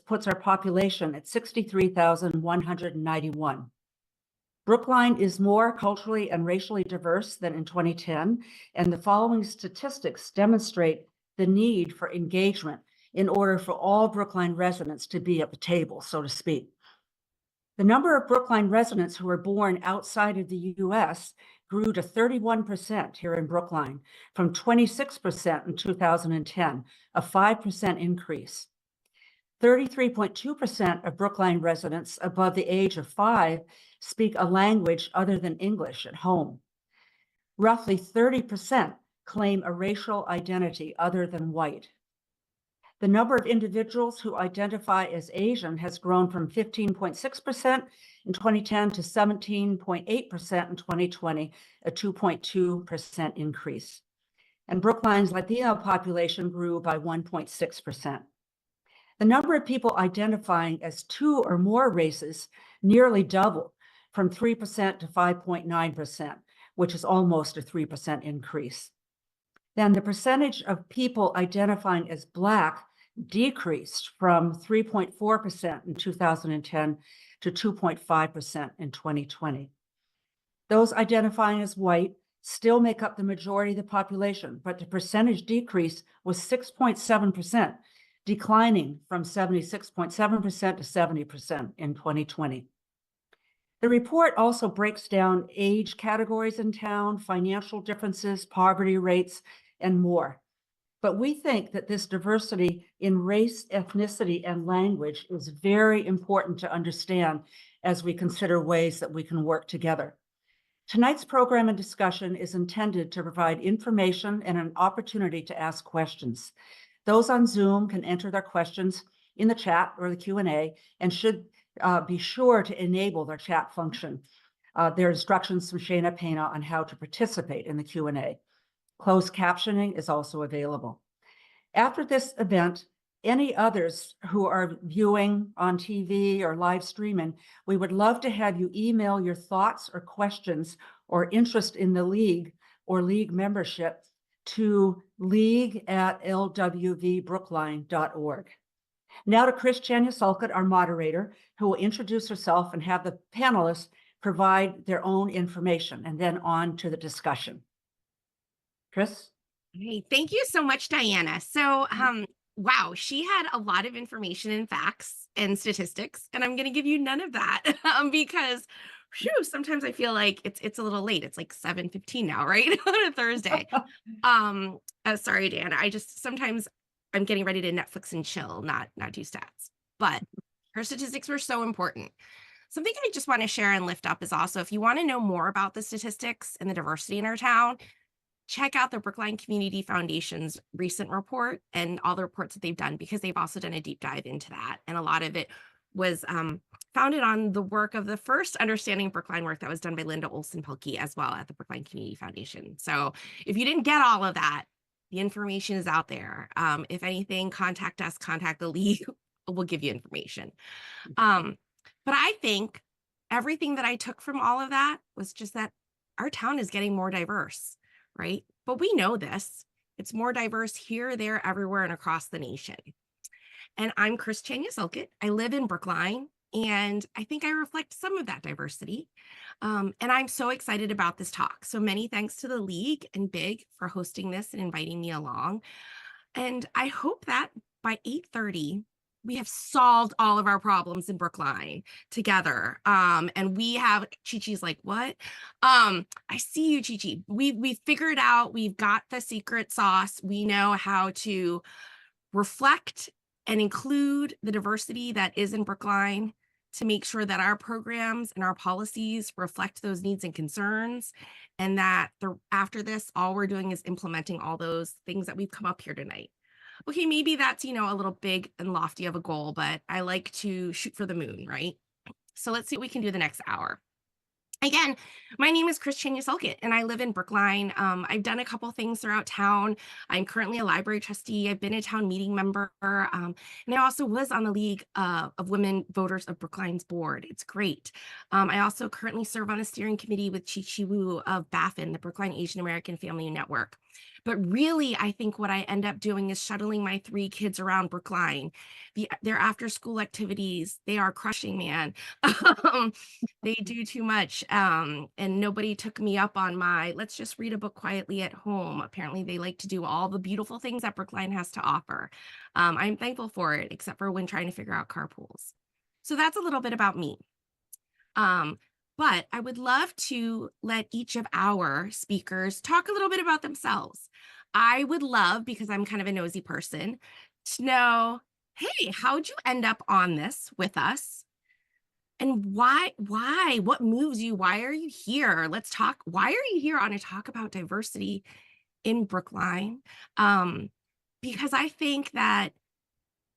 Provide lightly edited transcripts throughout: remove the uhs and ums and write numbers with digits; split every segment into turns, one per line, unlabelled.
puts our population at 63,191. Brookline is more culturally and racially diverse than in 2010, and the following statistics demonstrate the need for engagement in order for all Brookline residents to be at the table, so to speak. The number of Brookline residents who were born outside of the US grew to 31% here in Brookline from 26% in 2010, a 5% increase. 33.2% of Brookline residents above the age of 5 speak a language other than English at home. Roughly 30% claim a racial identity other than white. The number of individuals who identify as Asian has grown from 15.6% in 2010 to 17.8% in 2020, a 2.2% increase. And Brookline's Latino population grew by 1.6%. The number of people identifying as 2 or more races nearly doubled from 3% to 5.9%, which is almost a 3% increase. Then the percentage of people identifying as Black decreased from 3.4% in 2010 to 2.5% in 2020. Those identifying as white still make up the majority of the population, but the percentage decrease was 6.7%, declining from 76.7% to 70% in 2020. The report also breaks down age categories in town, financial differences, poverty rates, and more. But we think that this diversity in race, ethnicity, and language is very important to understand as we consider ways that we can work together. Tonight's program and discussion is intended to provide information and an opportunity to ask questions. Those on Zoom can enter their questions in the chat or the Q&A and should be sure to enable their chat function. There are instructions from Shana Pena on how to participate in the Q&A. Closed captioning is also available. After this event, any others who are viewing on TV or live streaming, we would love to have you email your thoughts or questions or interest in the League or League membership to league@lwvbrookline.org. Now to Chris Chanyasulkit, our moderator, who will introduce herself and have the panelists provide their own information, and then on to the discussion. Chris?
Hey, thank you so much, Diana. So, wow, she had a lot of information and facts and statistics, and I'm going to give you none of that because sometimes I feel like it's a little late. It's like 7:15 now, right? On a Thursday. Sorry, Diana. Sometimes I'm getting ready to Netflix and chill, not do stats. But her statistics were so important. Something I just want to share and lift up is also, if you want to know more about the statistics and the diversity in our town, check out the Brookline Community Foundation's recent report and all the reports that they've done, because they've also done a deep dive into that. And a lot of it was founded on the work of the first Understanding Brookline work that was done by Linda Olson-Pilkey as well at the Brookline Community Foundation. So if you didn't get all of that, the information is out there. If anything, contact us, contact the League, we'll give you information. But I think everything that I took from all of that was just that our town is getting more diverse, right? But we know this. It's more diverse here, there, everywhere, and across the nation. And I'm Chris Chanyasulkit. I live in Brookline, and I think I reflect some of that diversity. And I'm so excited about this talk. So many thanks to the League and BIG for hosting this and inviting me along. And I hope that by 8:30, we have solved all of our problems in Brookline together. And we have, Chi-Chi's like, what? I see you, Chi-Chi. We figured out, we've got the secret sauce. We know how to reflect and include the diversity that is in Brookline to make sure that our programs and our policies reflect those needs and concerns. And that after this, all we're doing is implementing all those things that we've come up here tonight. Okay, maybe that's, a little big and lofty of a goal, but I like to shoot for the moon, right? So let's see what we can do the next hour. Again, my name is Chris Chanyasulkit, and I live in Brookline. I've done a couple things throughout town. I'm currently a library trustee. I've been a town meeting member, and I also was on the League of Women Voters of Brookline's board. It's great. I also currently serve on a steering committee with Chi-Chi Wu of BAFN, the Brookline Asian American Family Network. But really, I think what I end up doing is shuttling my 3 kids around Brookline. Their after school activities, they are crushing, man. Um, they do too much. And nobody took me up on my, let's just read a book quietly at home. Apparently, they like to do all the beautiful things that Brookline has to offer. I'm thankful for it, except for when trying to figure out carpools. So that's a little bit about me. But I would love to let each of our speakers talk a little bit about themselves. I would love, because I'm kind of a nosy person, to know, hey, how'd you end up on this with us? And why, what moves you? Why are you here? Let's talk. Why are you here on a talk about diversity in Brookline? Because I think that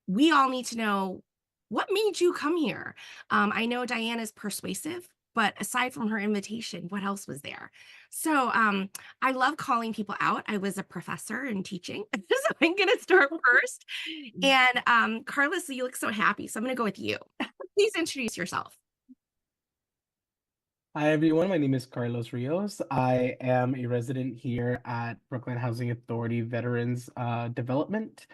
we all need to know what made you come here. I know Diana's persuasive, but aside from her invitation, what else was there? So I love calling people out. I was a professor in teaching, so I'm going to start first. And Carlos, you look so happy, so I'm going to go with you. Please introduce yourself.
Hi, everyone. My name is Carlos Rios. I am a resident here at Brookline Housing Authority Veterans Development.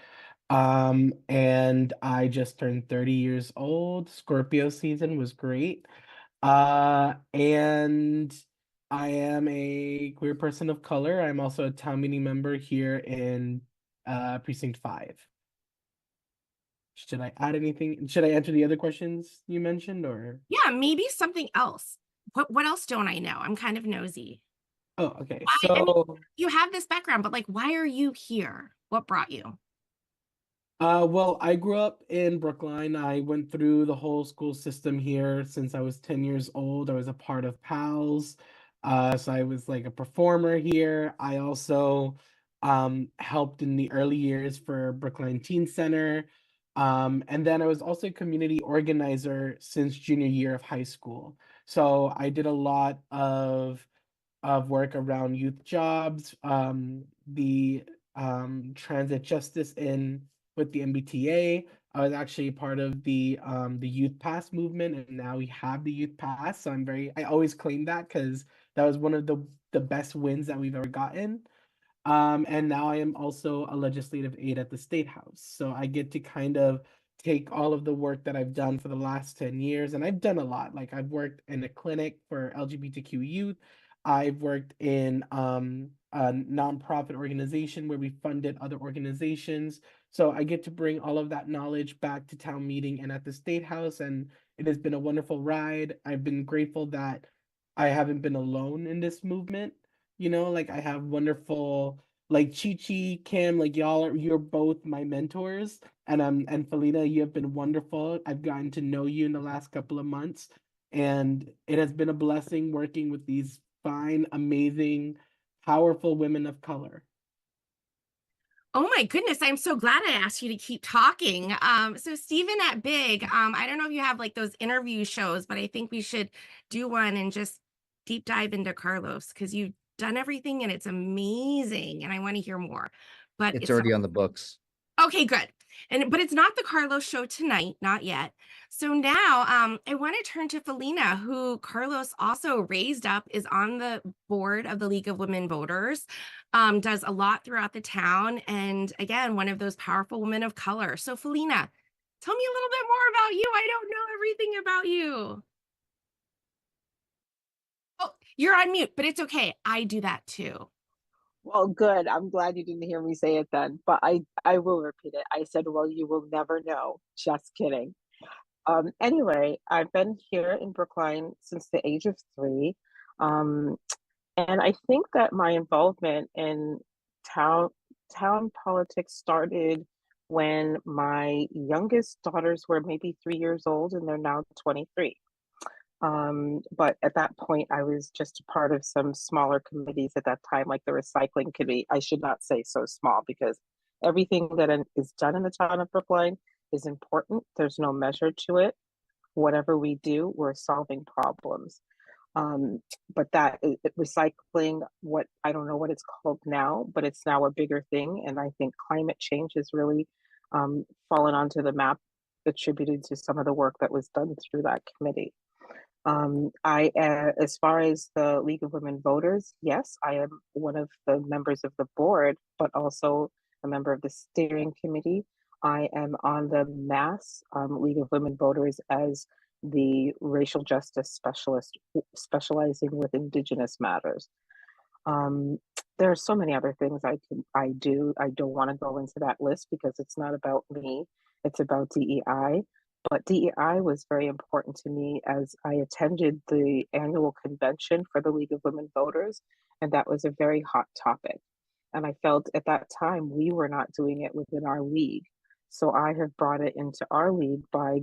And I just turned 30 years old. Scorpio season was great. And I am a queer person of color. I'm also a town meeting member here in Precinct 5. Should I add anything? Should I answer the other questions you mentioned, or?
Yeah, maybe something else. What else don't I know? I'm kind of nosy.
Oh, okay.
I mean, you have this background, but like, why are you here? What brought you?
Well, I grew up in Brookline. I went through the whole school system here since I was 10 years old. I was a part of PALS. So I was like a performer here. I also helped in the early years for Brookline Teen Center. And then I was also a community organizer since junior year of high school. So I did a lot of work around youth jobs, the transit justice in with the MBTA. I was actually part of the Youth Pass movement, and now we have the Youth Pass. So I always claim that because that was one of the best wins that we've ever gotten. And now I am also a legislative aide at the State House. So I get to kind of take all of the work that I've done for the last 10 years, and I've done a lot. Like I've worked in a clinic for LGBTQ youth. I've worked in a nonprofit organization where we funded other organizations. So I get to bring all of that knowledge back to town meeting and at the State House, and it has been a wonderful ride. I've been grateful that I haven't been alone in this movement. Like I have wonderful like Chi, Kim, like you're both my mentors. And Felina, you have been wonderful. I've gotten to know you in the last couple of months, and it has been a blessing working with these fine, amazing, powerful women of color.
Oh my goodness, I'm so glad I asked you to keep talking. So Stephen at Big, I don't know if you have like those interview shows, but I think we should do one and just deep dive into Carlos because you've done everything and it's amazing and I want to hear more. But
it's already on the books.
Okay, good. But it's not the Carlos show tonight, not yet. So now I want to turn to Felina, who Carlos also raised up, is on the board of the League of Women Voters, does a lot throughout the town, and again, one of those powerful women of color. So Felina, tell me a little bit more about you. I don't know everything about you. Oh, you're on mute, but it's okay. I do that too.
Well, good. I'm glad you didn't hear me say it then, but I will repeat it. I said, well, you will never know. Just kidding. Anyway, I've been here in Brookline since the age of 3. And I think that my involvement in town politics started when my youngest daughters were maybe 3 years old and they're now 23. But at that point, I was just a part of some smaller committees at that time, like the recycling committee. I should not say so small because everything that is done in the town of Brookline is important. There's no measure to it. Whatever we do, we're solving problems. But that recycling, what I don't know what it's called now, but it's now a bigger thing. And I think climate change has really fallen onto the map, attributed to some of the work that was done through that committee. As far as the League of Women Voters, yes, I am one of the members of the board, but also a member of the steering committee. I am on the Mass League of Women Voters as the racial justice specialist, specializing with Indigenous matters. There are so many other things I do. I don't want to go into that list because it's not about me. It's about DEI. But DEI was very important to me as I attended the annual convention for the League of Women Voters, and that was a very hot topic. And I felt at that time we were not doing it within our league. So I have brought it into our league by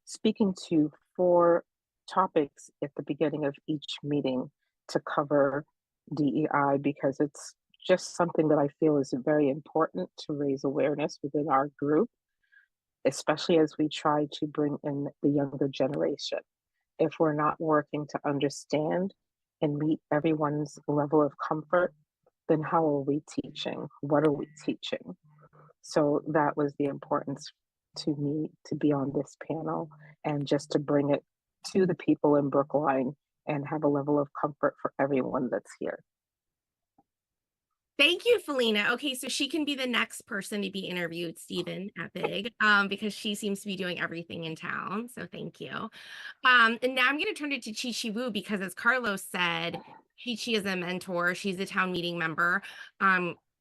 speaking to 4 topics at the beginning of each meeting to cover DEI, because it's just something that I feel is very important to raise awareness within our group, especially as we try to bring in the younger generation. If we're not working to understand and meet everyone's level of comfort, then how are we teaching? What are we teaching? So that was the importance to me to be on this panel and just to bring it to the people in Brookline and have a level of comfort for everyone that's here.
Thank you, Felina. Okay, so she can be the next person to be interviewed, Stephen, at Big, because she seems to be doing everything in town. So thank you. And now I'm going to turn it to Chi-Chi Wu, because as Carlos said, Chi-Chi is a mentor. She's a town meeting member,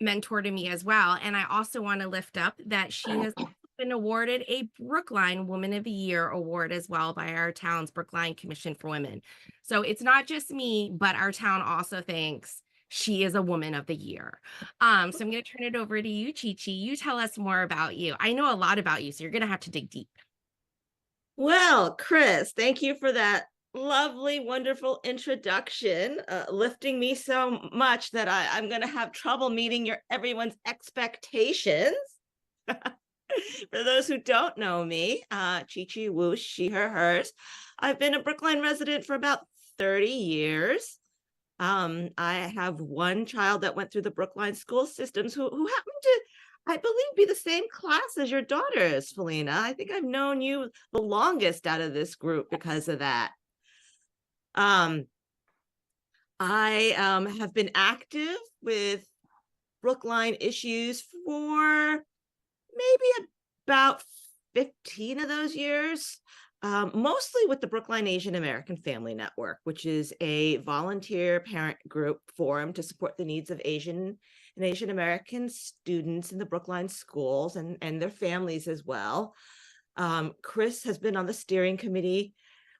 mentor to me as well. And I also want to lift up that she has been awarded a Brookline Woman of the Year award as well by our town's Brookline Commission for Women. So it's not just me, but our town also thinks she is a Woman of the Year. So I'm going to turn it over to you, Chi-Chi. You tell us more about you. I know a lot about you, so you're going to have to dig deep.
Well, Chris, thank you for that lovely, wonderful introduction, lifting me so much that I'm going to have trouble meeting everyone's expectations. For those who don't know me, Chi-Chi Wu, she, her, hers. I've been a Brookline resident for about 30 years. I have one child that went through the Brookline school systems who happened to, I believe, be the same class as your daughters, Felina. I think I've known you the longest out of this group because of that. I have been active with Brookline issues for maybe about 15 of those years. Mostly with the Brookline Asian American Family Network, which is a volunteer parent group forum to support the needs of Asian and Asian American students in the Brookline schools and their families as well. Chris has been on the steering committee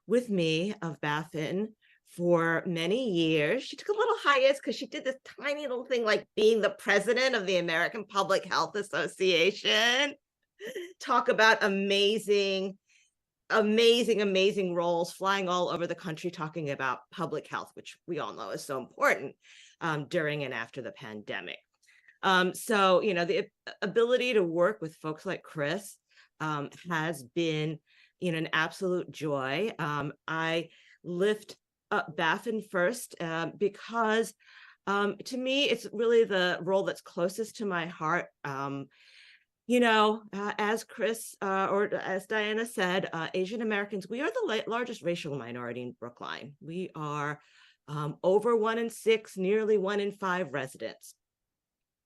with me of BAFN for many years. She took a little hiatus because she did this tiny little thing like being the president of the American Public Health Association. Talk about amazing roles, flying all over the country, talking about public health, which we all know is so important during and after the pandemic. So, the ability to work with folks like Chris has been, an absolute joy. I lift up BAFN first because to me, it's really the role that's closest to my heart. As Chris or as Diana said, Asian Americans, we are the largest racial minority in Brookline. We are over 1 in 6, nearly 1 in 5 residents.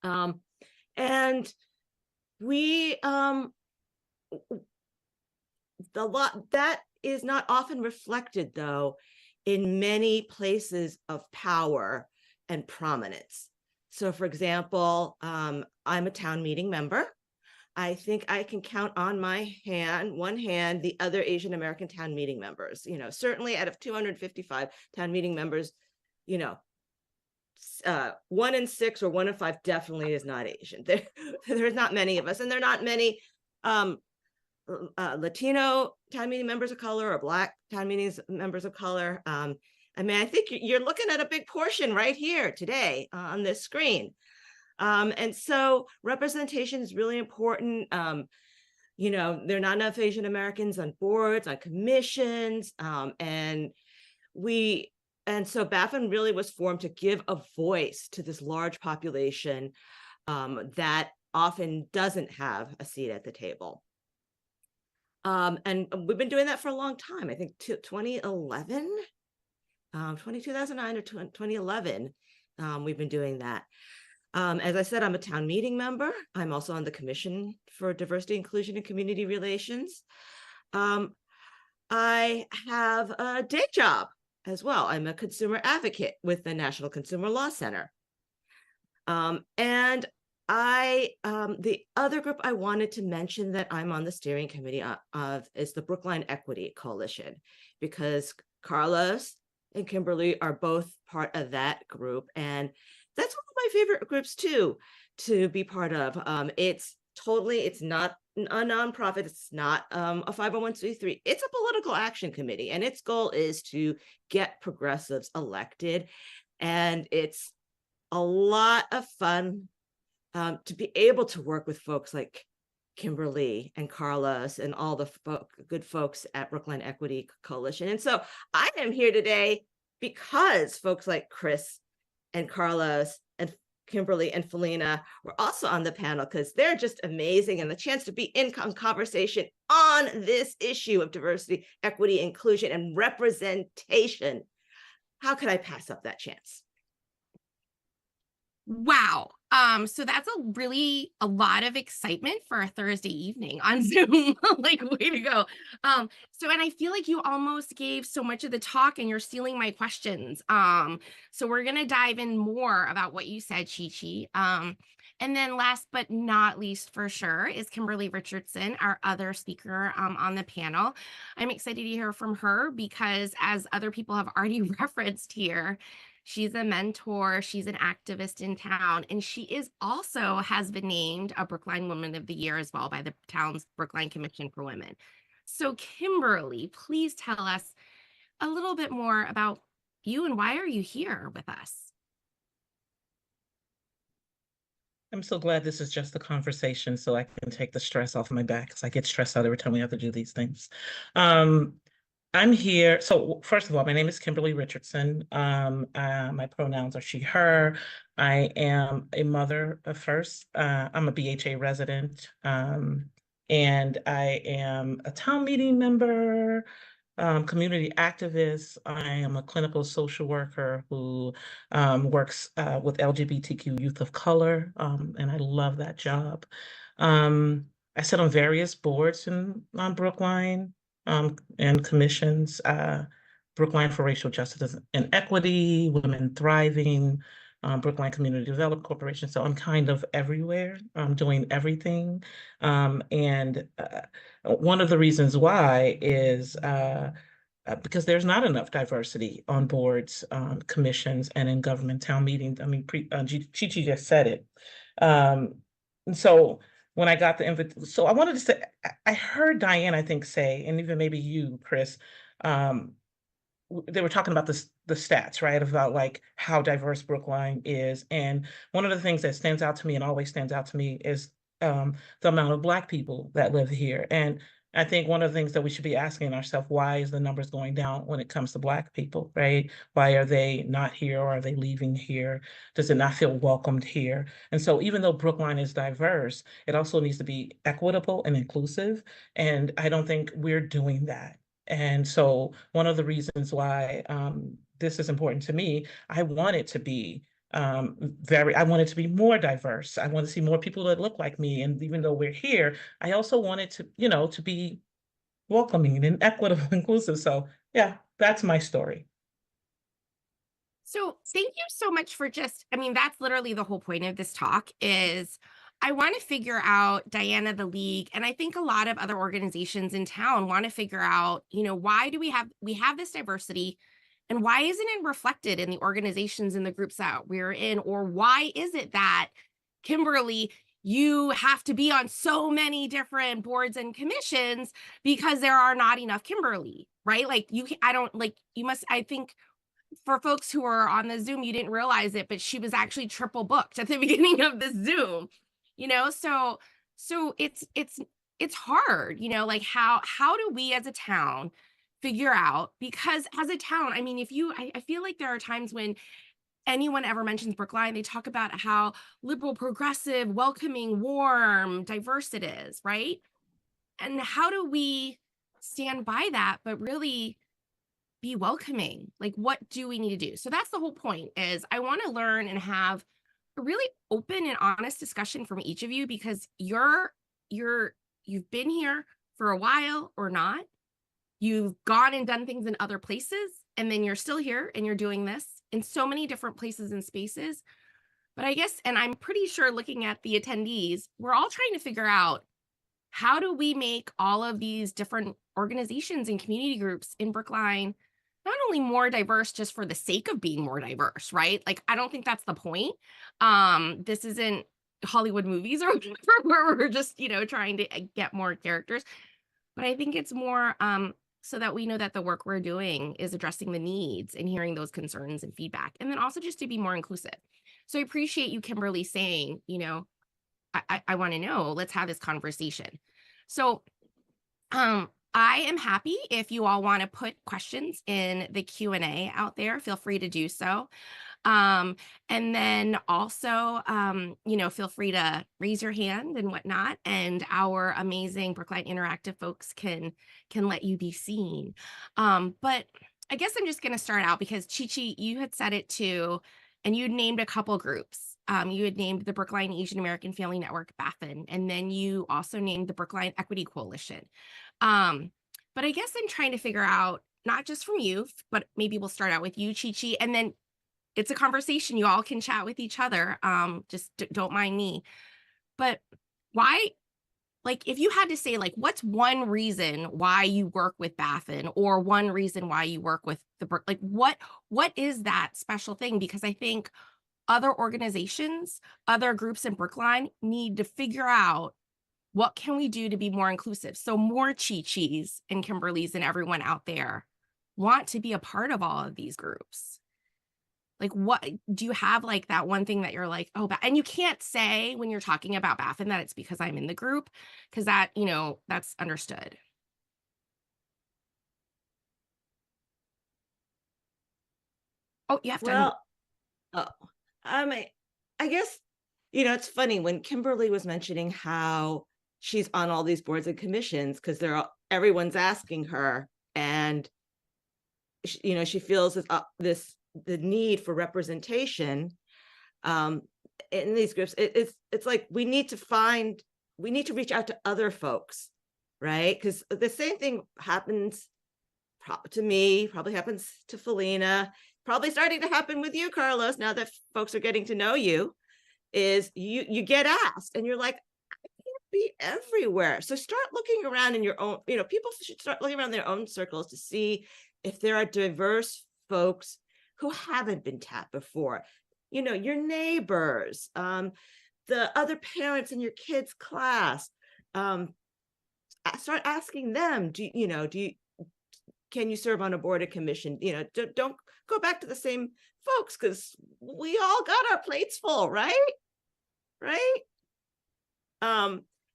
And we, that is not often reflected, though, in many places of power and prominence. So, for example, I'm a town meeting member. I think I can count on one hand, the other Asian American town meeting members. Certainly out of 255 town meeting members, 1 in 6 or 1 in 5 definitely is not Asian. There's not many of us, and there are not many Latino town meeting members of color or Black town meeting members of color. I think you're looking at a big portion right here today on this screen. And so representation is really important. There are not enough Asian Americans on boards, on commissions, and so BAFN really was formed to give a voice to this large population that often doesn't have a seat at the table. And we've been doing that for a long time. I think 2011, 2009 or 2011, we've been doing that. As I said, I'm a town meeting member. I'm also on the Commission for Diversity, Inclusion, and Community Relations. I have a day job as well. I'm a consumer advocate with the National Consumer Law Center. And the other group I wanted to mention that I'm on the steering committee of is the Brookline Equity Coalition, because Carlos and Kimberly are both part of that group. And that's one of my favorite groups too, to be part of. It's not a nonprofit. It's not a 501c3. It's a political action committee, and its goal is to get progressives elected. And it's a lot of fun to be able to work with folks like Kimberly and Carlos and all the good folks at Brookline Equity Coalition. And so I am here today because folks like Chris and Carlos and Kimberly and Felina were also on the panel, because they're just amazing, and the chance to be in conversation on this issue of diversity, equity, inclusion, and representation. How could I pass up that chance?
Wow. So that's a lot of excitement for a Thursday evening on Zoom. Like, way to go. And I feel like you almost gave so much of the talk and you're stealing my questions. So we're gonna dive in more about what you said, Chi-Chi. And then last but not least, for sure, is Kimberley Richardson, our other speaker on the panel. I'm excited to hear from her because, as other people have already referenced here, she's a mentor, she's an activist in town, and she has been named a Brookline Woman of the Year as well by the town's Brookline Commission for Women. So Kimberly, please tell us a little bit more about you and why are you here with us?
I'm so glad this is just a conversation so I can take the stress off my back, because I get stressed out every time we have to do these things. I'm here. So first of all, my name is Kimberley Richardson. My pronouns are she, her. I am a mother first. I'm a BHA resident, and I am a town meeting member, community activist. I am a clinical social worker who works with LGBTQ youth of color, and I love that job. I sit on various boards on Brookline and commissions, Brookline for Racial Justice and Equity, Women Thriving, Brookline Community Development Corporation. So I'm kind of everywhere, doing everything. And one of the reasons why is because there's not enough diversity on boards, commissions, and in government town meetings. I mean, Chi-Chi just said it. And so when I got the invitation, so I wanted to say, I heard Diane, I think, say, and even maybe you, Chris, they were talking about the stats, right? About like how diverse Brookline is. And one of the things that stands out to me and always stands out to me is the amount of Black people that live here. And I think one of the things that we should be asking ourselves, why is the numbers going down when it comes to Black people, right? Why are they not here, or are they leaving here? Does it not feel welcomed here? And so even though Brookline is diverse, it also needs to be equitable and inclusive. And I don't think we're doing that. And so one of the reasons why this is important to me, I want it to be I want it to be more diverse. I want to see more people that look like me. And even though we're here, I also want it to, to be welcoming and equitable, inclusive. So yeah, that's my story.
So thank you so much for that's literally the whole point of this talk is I want to figure out, Diana, the league, and I think a lot of other organizations in town want to figure out, why do we have this diversity, and why isn't it reflected in the organizations and the groups that we're in? Or why is it that, Kimberly, you have to be on so many different boards and commissions because there are not enough Kimberly, right? Like I think for folks who are on the Zoom, you didn't realize it, but she was actually triple booked at the beginning of the Zoom, so it's hard, like how do we as a town figure out, because as a town, I mean, I feel like there are times when anyone ever mentions Brookline, they talk about how liberal, progressive, welcoming, warm, diverse it is, right? And how do we stand by that, but really be welcoming. Like, what do we need to do? So that's the whole point, is I want to learn and have a really open and honest discussion from each of you, because you've been here for a while or not. You've gone and done things in other places, and then you're still here and you're doing this in so many different places and spaces. But I guess, and I'm pretty sure looking at the attendees, we're all trying to figure out, how do we make all of these different organizations and community groups in Brookline not only more diverse just for the sake of being more diverse, right? Like, I don't think that's the point. This isn't Hollywood movies or whatever, where we're just, trying to get more characters. But I think it's more so that we know that the work we're doing is addressing the needs and hearing those concerns and feedback. And then also just to be more inclusive. So I appreciate you, Kimberly, saying, I want to know, let's have this conversation. So I am happy if you all want to put questions in the Q&A out there, feel free to do so. And then also, feel free to raise your hand and whatnot, and our amazing Brookline Interactive folks can let you be seen. But I guess I'm just going to start out because Chi-Chi, you had said it too, and you named a couple groups. You had named the Brookline Asian American Family Network, BAFN, and then you also named the Brookline Equity Coalition. But I guess I'm trying to figure out, not just from you, but maybe we'll start out with you, Chi-Chi, and then it's a conversation. You all can chat with each other. Just don't mind me. But why, like, if you had to say, like, what's one reason why you work with BAFN, or one reason why you work with like, what is that special thing? Because I think other organizations, other groups in Brookline need to figure out, what can we do to be more inclusive? So more Chi-Chis and Kimberlys and everyone out there want to be a part of all of these groups. Like, what do you have, like, that one thing that you're like, oh, and you can't say when you're talking about BAFN that it's because I'm in the group, because that, that's understood. Oh, you have to.
Well, I guess, it's funny when Kimberly was mentioning how she's on all these boards and commissions because everyone's asking her, and she feels the need for representation in these groups. It's like we need to reach out to other folks, right? Because the same thing happens to me, probably happens to Felina, probably starting to happen with you, Carlos, now that folks are getting to know you, is you get asked and you're like, I can't be everywhere. So start looking around in your own, people should start looking around their own circles to see if there are diverse folks who haven't been tapped before, your neighbors, the other parents in your kids' class. Start asking them, can you serve on a board or commission? Don't go back to the same folks, because we all got our plates full, right?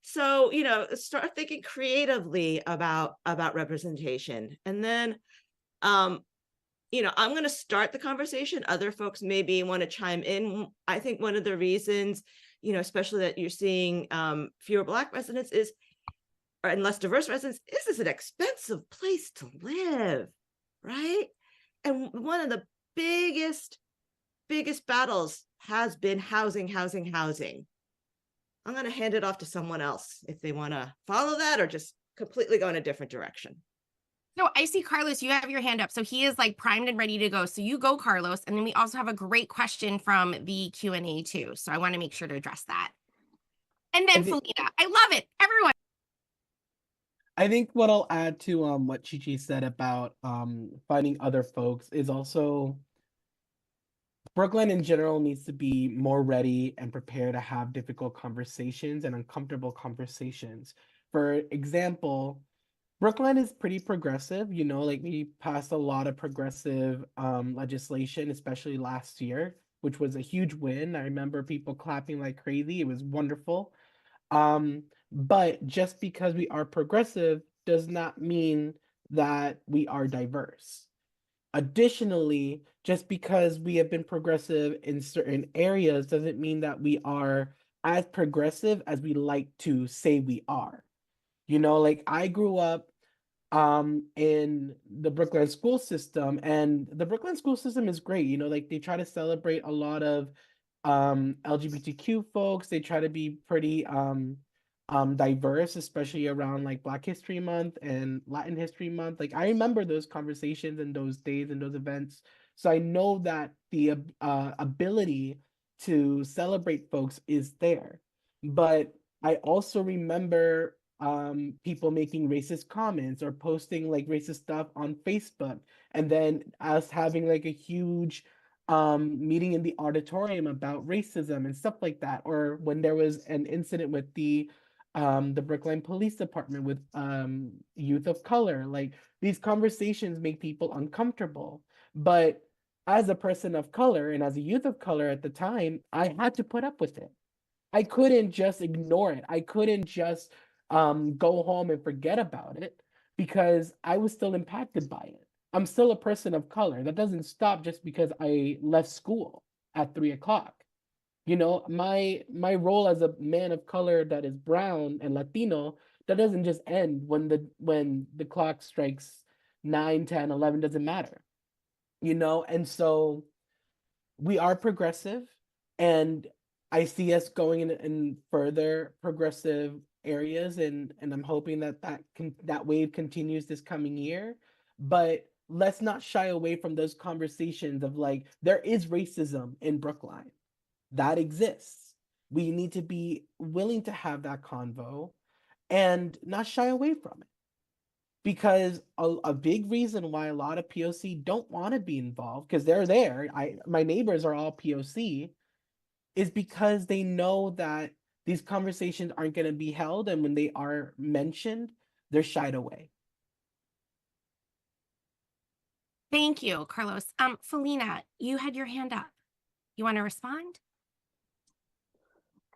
So start thinking creatively about representation, and then I'm going to start the conversation. Other folks maybe want to chime in. I think one of the reasons, especially that you're seeing fewer Black residents and less diverse residents, this is an expensive place to live, right? And one of the biggest battles has been housing. I'm going to hand it off to someone else if they want to follow that or just completely go in a different direction.
No, I see Carlos, you have your hand up. So he is like primed and ready to go. So you go, Carlos. And then we also have a great question from the Q&A too. So I want to make sure to address that. And then Felina, I love it. Everyone.
I think what I'll add to what Chi-Chi said about finding other folks is also Brookline in general needs to be more ready and prepared to have difficult conversations and uncomfortable conversations. For example, Brookline is pretty progressive, like we passed a lot of progressive legislation, especially last year, which was a huge win. I remember people clapping like crazy. It was wonderful. But just because we are progressive does not mean that we are diverse. Additionally, just because we have been progressive in certain areas doesn't mean that we are as progressive as we like to say we are. Like I grew up in the Brookline school system. And the Brookline school system is great. You know, like they try to celebrate a lot of LGBTQ folks. They try to be pretty diverse, especially around like Black History Month and Latin History Month. Like I remember those conversations and those days and those events. So I know that the ability to celebrate folks is there. But I also remember people making racist comments or posting like racist stuff on Facebook, and then us having like a huge meeting in the auditorium about racism and stuff like that. Or when there was an incident with the Brookline Police Department with youth of color. Like these conversations make people uncomfortable. But as a person of color and as a youth of color at the time, I had to put up with it. I couldn't just ignore it. I couldn't just go home and forget about it because I was still impacted by it. I'm still a person of color. That doesn't stop just because I left school at 3 o'clock. You know, my role as a man of color that is brown and Latino, that doesn't just end when the clock strikes 9, 10, 11, doesn't matter. You know, and so we are progressive, and I see us going in further progressive areas, and I'm hoping that that wave continues this coming year. But let's not shy away from those conversations of like, there is racism in Brookline. That exists. We need to be willing to have that convo and not shy away from it. Because a big reason why a lot of POC don't want to be involved, because they're there, my neighbors are all POC, is because they know that these conversations aren't going to be held, and when they are mentioned, they're shied away.
Thank you, Carlos. Felina, you had your hand up. You want to respond?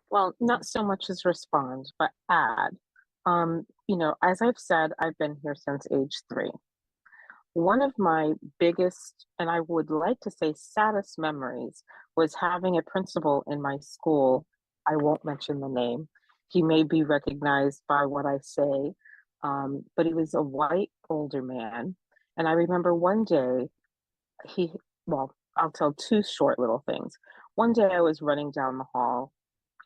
Well, not so much as respond, but add. You know, as I've said, I've been here since age 3. One of my biggest, and I would like to say saddest memories, was having a principal in my school. I won't mention the name. He may be recognized by what I say, but he was a white older man. And I remember one day, well, I'll tell 2 short little things. One day I was running down the hall,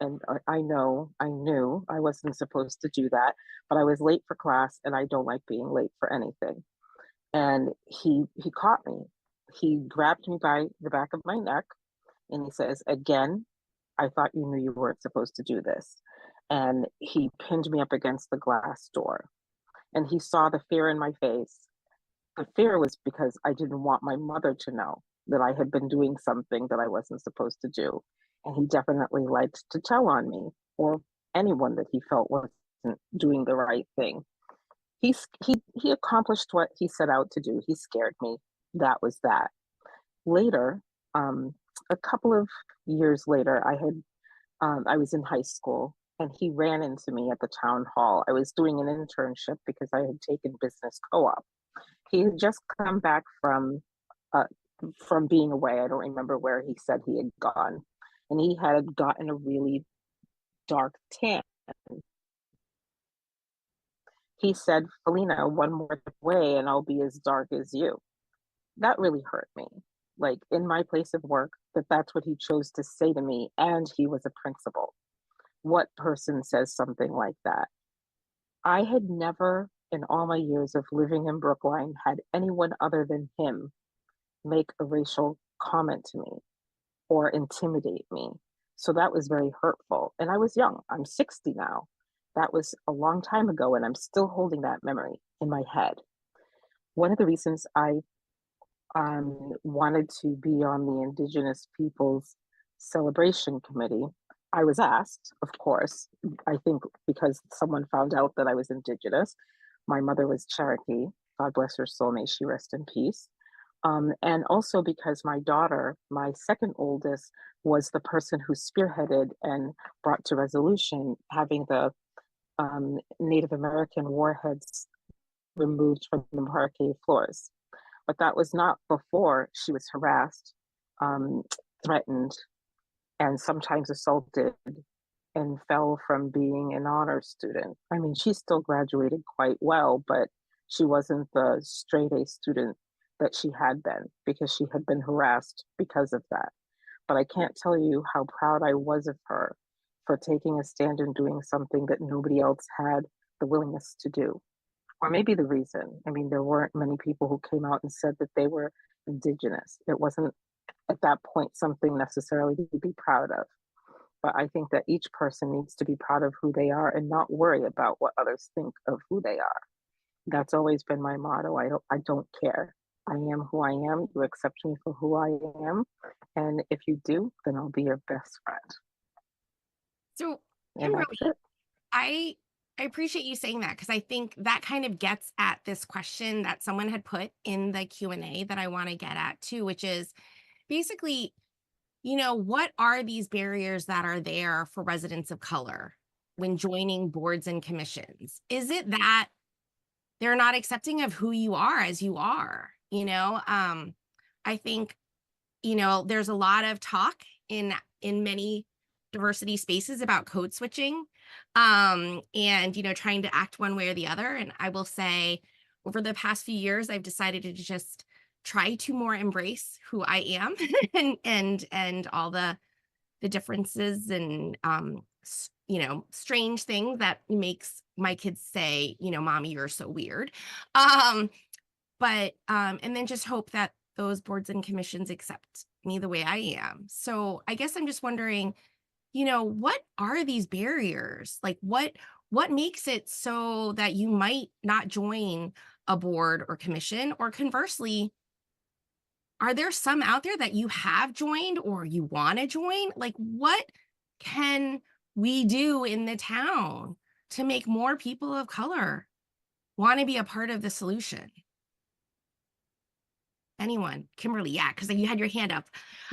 and I knew I wasn't supposed to do that, but I was late for class, and I don't like being late for anything. And he caught me. He grabbed me by the back of my neck, and he says, "Again, I thought you knew you weren't supposed to do this." And he pinned me up against the glass door. And he saw the fear in my face. The fear was because I didn't want my mother to know that I had been doing something that I wasn't supposed to do. And he definitely liked to tell on me or anyone that he felt wasn't doing the right thing. He accomplished what he set out to do. He scared me. That was that. Later, a couple of years later, I was in high school, and he ran into me at the town hall. I was doing an internship because I had taken business co-op. He had just come back from being away. I don't remember where he said he had gone, and he had gotten a really dark tan. He said, "Felina, one more way and I'll be as dark as you." That really hurt me. Like in my place of work, that's what he chose to say to me, and he was a principal. What person says something like that? I had never, in all my years of living in Brookline, had anyone other than him make a racial comment to me or intimidate me. So that was very hurtful. And I was young. I'm 60 now. That was a long time ago, and I'm still holding that memory in my head. One of the reasons I wanted to be on the Indigenous Peoples Celebration Committee, I was asked, of course, I think because someone found out that I was Indigenous. My mother was Cherokee. God bless her soul, may she rest in peace. And also because my daughter, my second oldest, was the person who spearheaded and brought to resolution having the Native American warheads removed from the parquet floors. But that was not before she was harassed, threatened, and sometimes assaulted, and fell from being an honor student. I mean, she still graduated quite well, but She wasn't the straight A student that she had been because she had been harassed because of that. But I can't tell you how proud I was of her for taking a stand and doing something that nobody else had the willingness to do. Or maybe the reason. I mean, there weren't many people who came out and said that they were Indigenous. It wasn't at that point something necessarily to be proud of. But I think that each person needs to be proud of who they are and not worry about what others think of who they are. That's always been my motto. I don't care. I am who I am. You accept me for who I am. And if you do, then I'll be your best friend.
So,
And that's
Kimberly,
it.
I appreciate you saying that, because I think that kind of gets at this question that someone had put in the Q&A that I want to get at too, which is basically, you know, what are these barriers that are there for residents of color when joining boards and commissions? Is it that they're not accepting of who you are as you are? You know, I think, you know, there's a lot of talk in many diversity spaces about code switching, and, you know, trying to act one way or the other. And I will say, over the past few years, I've decided to just try to more embrace who I am and all the differences and you know, strange thing that makes my kids say, you know, mommy, you're so weird. But and then just hope that those boards and commissions accept me the way I am. So I guess I'm just wondering, you know, what are these barriers? Like what makes it so that you might not join a board or commission? Or conversely, are there some out there that you have joined or you want to join? Like, what can we do in the town to make more people of color want to be a part of the solution? Anyone? Kimberly, yeah, because you had your hand up.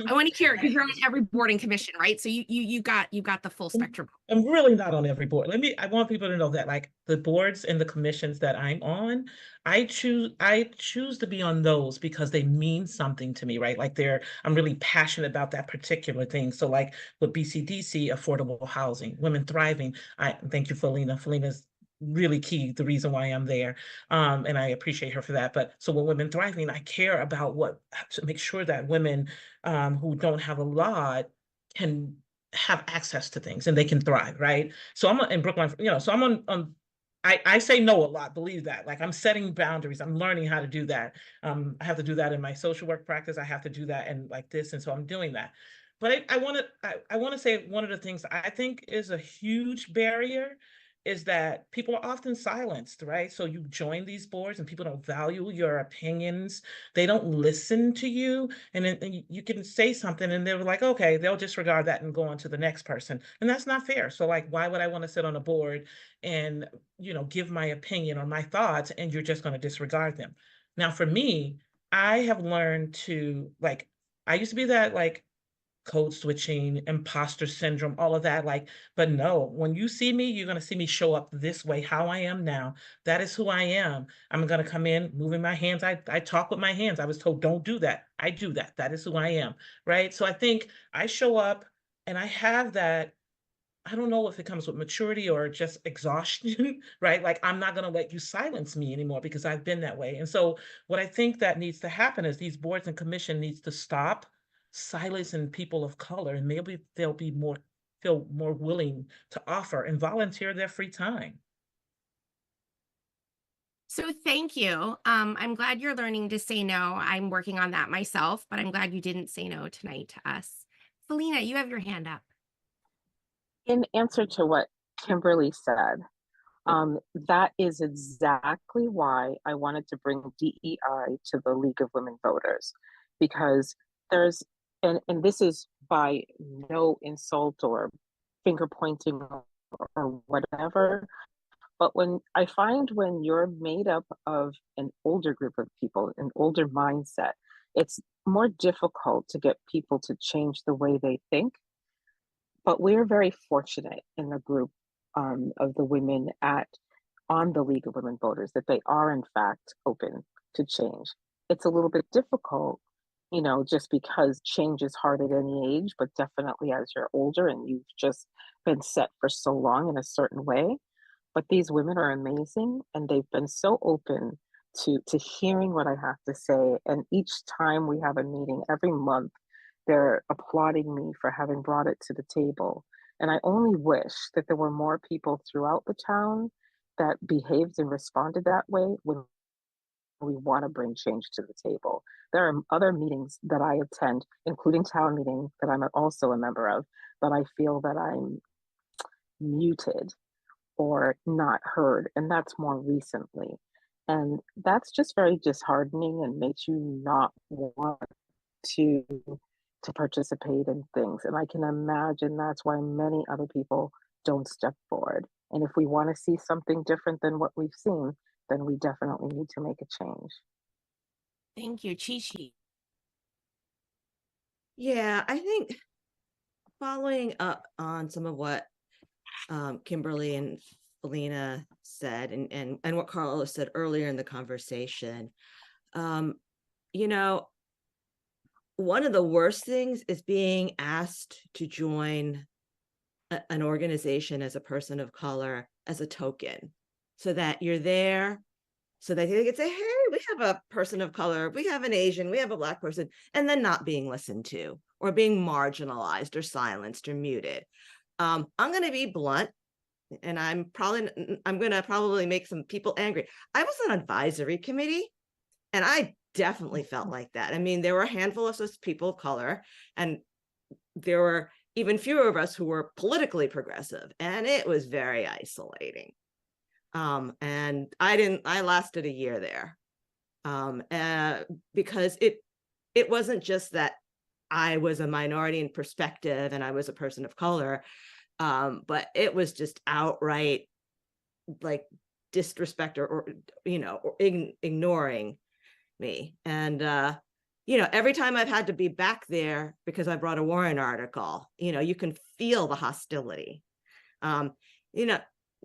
I want to hear it because you're on every board and commission, right? So you got the full spectrum.
I'm really not on every board. I want people to know that, like, the boards and the commissions that I'm on, I choose to be on those because they mean something to me, right? Like I'm really passionate about that particular thing. So like with BCDC, affordable housing, women thriving. Thank you, Felina. Felina's really key, the reason why I'm there. And I appreciate her for that. But so with Women Thriving, I care about to make sure that women who don't have a lot can have access to things and they can thrive, right? So I'm in Brookline, you know, so I'm on I say no a lot, believe that. Like, I'm setting boundaries. I'm learning how to do that. I have to do that in my social work practice. I have to do that and like this. And so I'm doing that. But I want to say one of the things I think is a huge barrier is that people are often silenced, right? So you join these boards and people don't value your opinions. They don't listen to you. And then you can say something and they're like, okay, they'll disregard that and go on to the next person. And that's not fair. So like, why would I want to sit on a board and, you know, give my opinion or my thoughts and you're just going to disregard them? Now, for me, I have learned to, like, I used to be that, like, code switching, imposter syndrome, all of that. Like, but no, when you see me, you're going to see me show up this way, how I am now. That is who I am. I'm going to come in moving my hands. I talk with my hands. I was told, don't do that. I do that. That is who I am. Right. So I think I show up and I have that. I don't know if it comes with maturity or just exhaustion, right? Like, I'm not going to let you silence me anymore because I've been that way. And so what I think that needs to happen is these boards and commission needs to stop silencing people of color, and maybe they'll feel more willing to offer and volunteer their free time.
So thank you. I'm glad you're learning to say no. I'm working on that myself, but I'm glad you didn't say no tonight to us. Felina, you have your hand up.
In answer to what Kimberly said, that is exactly why I wanted to bring DEI to the League of Women Voters, because there's, and this is by no insult or finger pointing or whatever, but when I find when you're made up of an older group of people, an older mindset, it's more difficult to get people to change the way they think. But we're very fortunate in the group of the women on the League of Women Voters that they are in fact open to change. It's a little bit difficult, you know, just because change is hard at any age, but definitely as you're older and you've just been set for so long in a certain way. But these women are amazing and they've been so open to hearing what I have to say. And each time we have a meeting, every month, they're applauding me for having brought it to the table. And I only wish that there were more people throughout the town that behaved and responded that way when we want to bring change to the table. There are other meetings that I attend, including town meeting that I'm also a member of, but I feel that I'm muted or not heard, and that's more recently. And that's just very disheartening and makes you not want to participate in things. And I can imagine that's why many other people don't step forward. And if we want to see something different than what we've seen, then we definitely need to make a change.
Thank you, Chi-Chi.
Yeah, I think following up on some of what Kimberly and Felina said, and what Carlos said earlier in the conversation, you know, one of the worst things is being asked to join an organization as a person of color as a token, so that you're there, so that they can say, hey, we have a person of color, we have an Asian, we have a Black person, and then not being listened to or being marginalized or silenced or muted. I'm going to be blunt, and I'm going to probably make some people angry. I was on advisory committee, and I definitely felt like that. I mean, there were a handful of us people of color, and there were even fewer of us who were politically progressive, and it was very isolating. And I lasted a year there, because it wasn't just that I was a minority in perspective and I was a person of color, but it was just outright like disrespect or ignoring me. And every time I've had to be back there because I brought a Warren article, you can feel the hostility.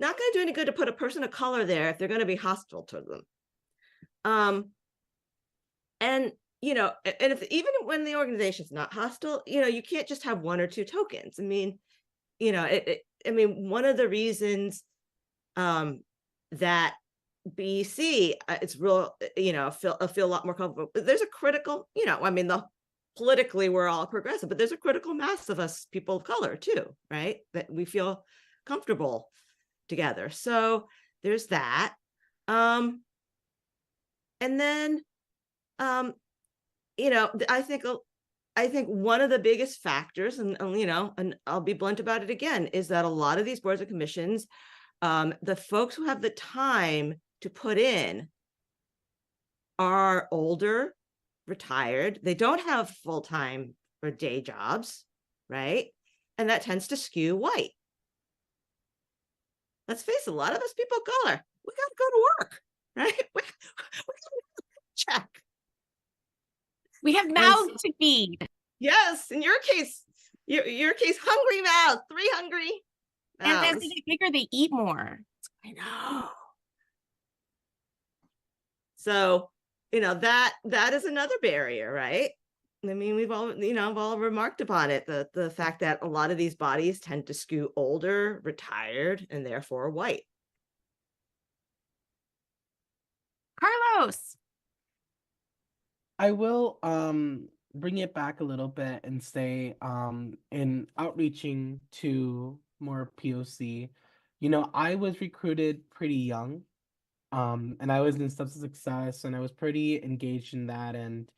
Not going to do any good to put a person of color there if they're going to be hostile to them. And if even when the organization's not hostile, you can't just have one or two tokens. I mean, one of the reasons that BC, it's real, feel a lot more comfortable. There's a critical, politically we're all progressive, but there's a critical mass of us people of color too, right? That we feel comfortable together. So there's that. And then, I think one of the biggest factors, and I'll be blunt about it again, is that a lot of these boards and commissions, the folks who have the time to put in are older, retired. They don't have full-time or day jobs, right? And that tends to skew white. Let's face it, a lot of us people of color, we got to go to work, right? We got to check.
We have mouths to feed.
Yes, in your case, hungry mouths, 3 hungry mouths.
And as they get bigger, they eat more.
I know. So, that is another barrier, right? I mean, we've all remarked upon it, the fact that a lot of these bodies tend to skew older, retired, and therefore white.
Carlos.
I will bring it back a little bit and say in outreaching to more POC, I was recruited pretty young, and I was in Steps to Success, and I was pretty engaged in that. And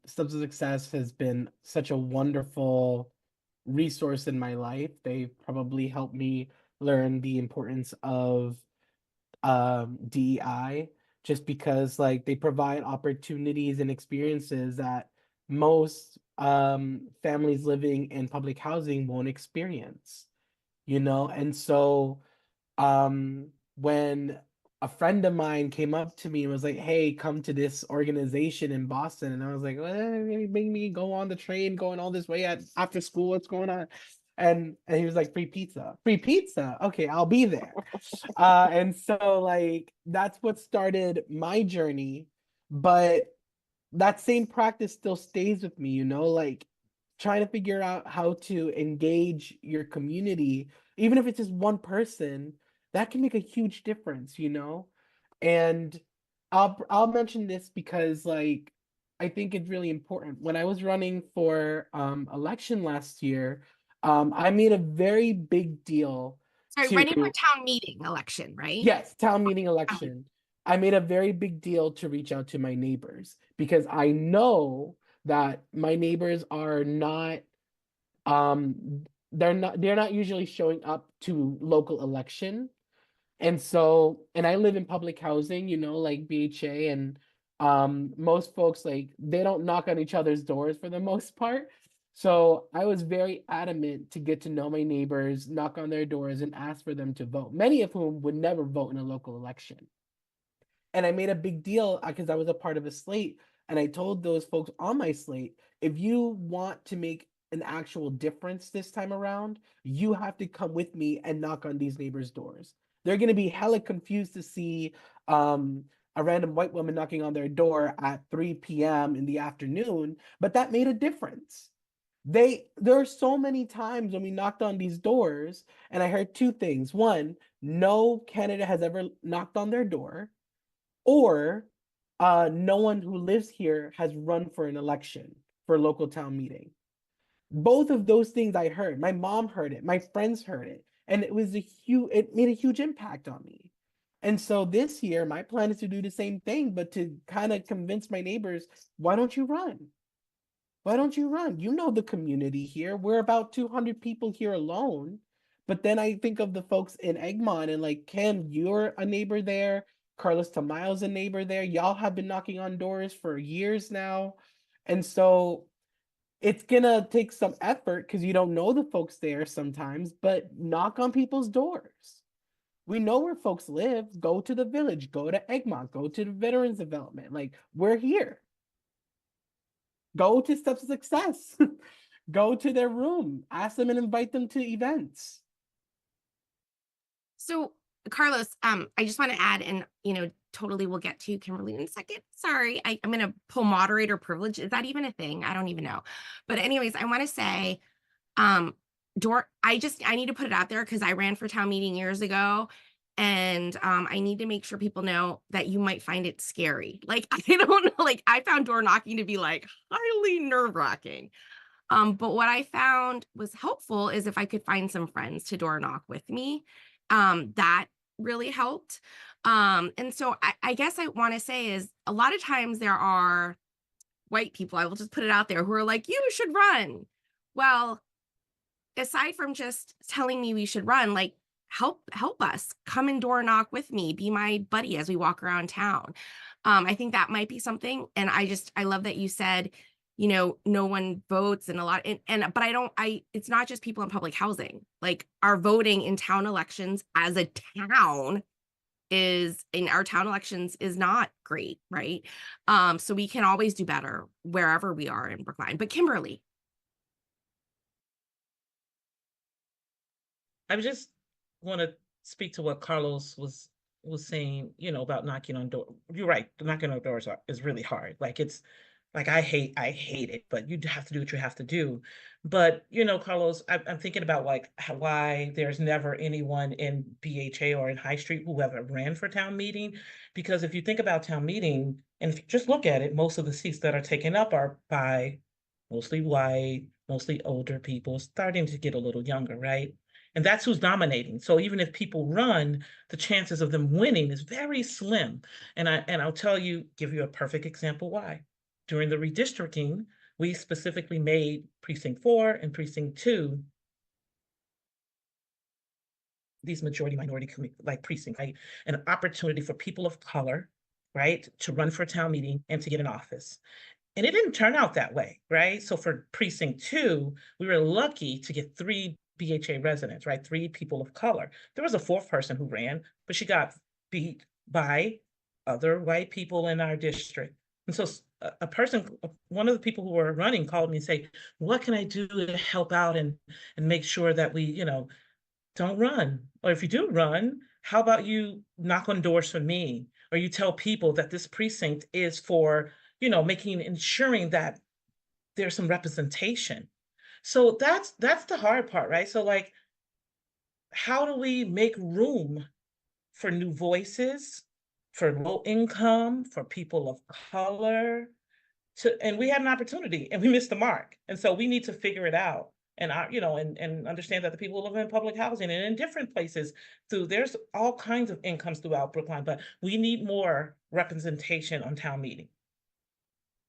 Steps to Success has been such a wonderful resource in my life. They probably helped me learn the importance of DEI, just because they provide opportunities and experiences that most families living in public housing won't experience, and so when a friend of mine came up to me and was like, hey, come to this organization in Boston, and I was like, well, make me go on the train going all this way after school, what's going on? And he was like, free pizza, okay, I'll be there. And so that's what started my journey. But that same practice still stays with me, trying to figure out how to engage your community, even if it's just one person, that can make a huge difference, and I'll mention this because like I think it's really important. When I was running for election last year, I made a very big deal
Sorry,
to
running for town meeting election, right?
yes, town meeting election. I made a very big deal to reach out to my neighbors because I know that my neighbors are not they're not usually showing up to local election. And so, and I live in public housing, like BHA, and most folks like they don't knock on each other's doors for the most part. So I was very adamant to get to know my neighbors, knock on their doors, and ask for them to vote, many of whom would never vote in a local election. And I made a big deal because I was a part of a slate. And I told those folks on my slate, if you want to make an actual difference this time around, you have to come with me and knock on these neighbors' doors. They're going to be hella confused to see a random white woman knocking on their door at 3 p.m. in the afternoon, but that made a difference. There are so many times when we knocked on these doors, and I heard two things. One, no candidate has ever knocked on their door, or no one who lives here has run for an election for a local town meeting. Both of those things I heard. My mom heard it, my friends heard it, and it made a huge impact on me. And so this year, my plan is to do the same thing, but to kind of convince my neighbors, why don't you run? Why don't you run? You know the community here. We're about 200 people here alone. But then I think of the folks in Egmont and like, Kim, you're a neighbor there. Carlos Tamayo's a neighbor there. Y'all have been knocking on doors for years now. And so it's gonna take some effort because you don't know the folks there sometimes, but knock on people's doors. We know where folks live. Go to the village, go to Egmont, go to the Veterans Development. Like, we're here. Go to Steps of Success. Go to their room. Ask them and invite them to events.
So, Carlos, I just want to add, and totally we'll get to Kimberly in a second. Sorry, I'm going to pull moderator privilege. Is that even a thing? I don't even know. But anyways, I want to say, I need to put it out there because I ran for town meeting years ago. And I need to make sure people know that you might find it scary. Like, I don't know, like I found door knocking to be like highly nerve-wracking. But what I found was helpful is if I could find some friends to door knock with me, that really helped. And so I guess I want to say is a lot of times there are white people, I will just put it out there, who are like, you should run. Well, aside from just telling me we should run, like help us, come and door knock with me, be my buddy as we walk around town. I think that might be something. And I love that you said, no one votes and a lot, but it's not just people in public housing, like our voting in town elections as a town in our town elections is not great, right? So we can always do better wherever we are in Brookline. But Kimberly.
I just want to speak to what Carlos was saying, about knocking on doors. You're right, knocking on doors is really hard. Like it's like I hate it, but you have to do what you have to do. But Carlos, I'm thinking about like why there's never anyone in BHA or in High Street who ever ran for town meeting. Because if you think about town meeting and if you just look at it, most of the seats that are taken up are by mostly white, mostly older people, starting to get a little younger, right? And that's who's nominating. So even if people run, the chances of them winning is very slim. And I'll give you a perfect example why. During the redistricting, we specifically made Precinct 4 and Precinct 2 these majority minority like precincts, right? An opportunity for people of color, right, to run for a town meeting and to get an office. And it didn't turn out that way, right? So for Precinct 2, we were lucky to get 3 BHA residents, right? 3 people of color. There was a 4th person who ran, but she got beat by other white people in our district. And so one of the people who were running called me and say, what can I do to help out and make sure that we, don't run? Or if you do run, how about you knock on doors for me? Or you tell people that this precinct is for, ensuring that there's some representation. So that's the hard part, right? So like, how do we make room for new voices, for low income, for people of color, and we had an opportunity and we missed the mark. And so we need to figure it out. And and understand that the people who live in public housing and in different places there's all kinds of incomes throughout Brookline, but we need more representation on town meeting.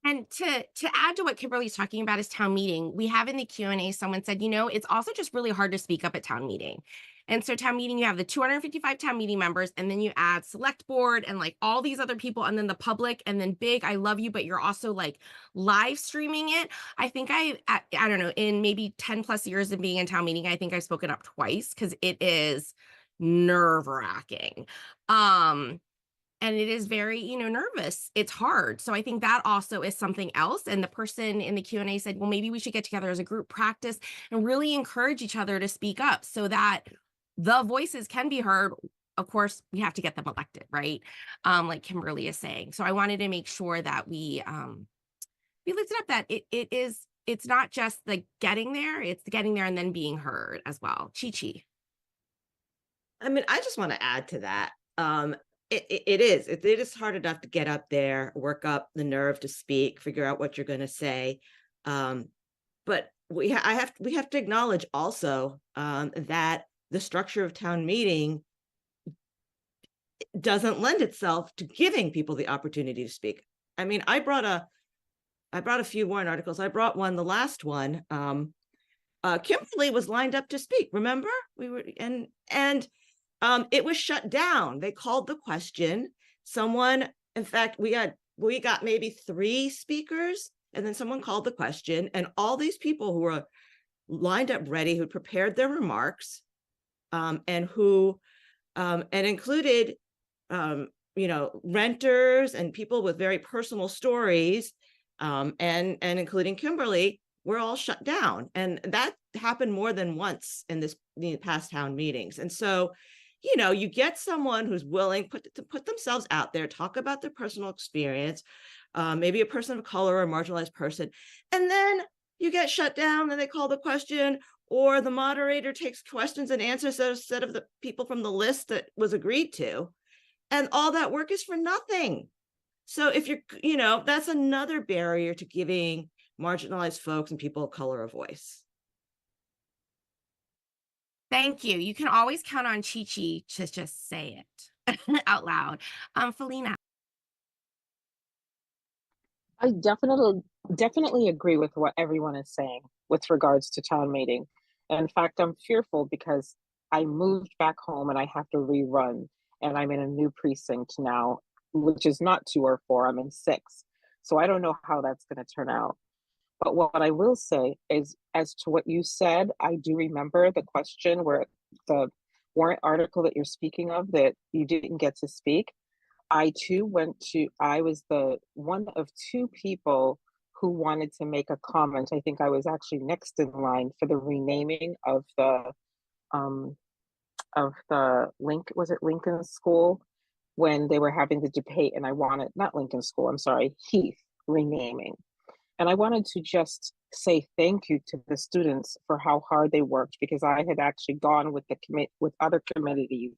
And to add to what Kimberly's talking about is town meeting, we have in the Q&A, someone said, it's also just really hard to speak up at town meeting. And so town meeting, you have the 255 town meeting members, and then you add select board and like all these other people, and then the public, and then big, I love you, but you're also like live streaming it. I think I don't know, in maybe 10 plus years of being in town meeting, I think I've spoken up twice because it is nerve-wracking. And it is very, nervous. It's hard. So I think that also is something else. And the person in the Q&A said, well, maybe we should get together as a group practice and really encourage each other to speak up so that the voices can be heard. Of course, we have to get them elected, right? Like Kimberly is saying. So I wanted to make sure that we lifted up that it's not just the getting there, it's the getting there and then being heard as well. Chi.
I mean, I just want to add to that. It is hard enough to get up there, work up the nerve to speak, figure out what you're going to say. But we have to acknowledge also that the structure of town meeting doesn't lend itself to giving people the opportunity to speak. I mean, I brought a few warrant articles. I brought one, the last one. Kimberly was lined up to speak. Remember, we were and it was shut down. They called the question. Someone, in fact, we got maybe 3 speakers, and then someone called the question, and all these people who were lined up ready, who prepared their remarks, and who and included renters and people with very personal stories, and including Kimberly, were all shut down. And that happened more than once in the past town meetings. And so you get someone who's willing to put themselves out there, talk about their personal experience, maybe a person of color or a marginalized person, and then you get shut down and they call the question, or the moderator takes questions and answers instead of the people from the list that was agreed to. And all that work is for nothing. So if that's another barrier to giving marginalized folks and people of color a voice.
Thank you. You can always count on Chi to just say it out loud. Felina.
I definitely agree with what everyone is saying with regards to town meeting. And in fact, I'm fearful because I moved back home and I have to rerun, and I'm in a new precinct now, which is not 2 or 4, I'm in 6. So I don't know how that's going to turn out. But what I will say is, as to what you said, I do remember the question where the warrant article that you're speaking of, that you didn't get to speak. I too I was the one of 2 people who wanted to make a comment. I think I was actually next in line for the renaming of the was it Lincoln School, when they were having the debate, and I wanted, not Lincoln School, I'm sorry, Heath renaming. And I wanted to just say thank you to the students for how hard they worked, because I had actually gone with other committee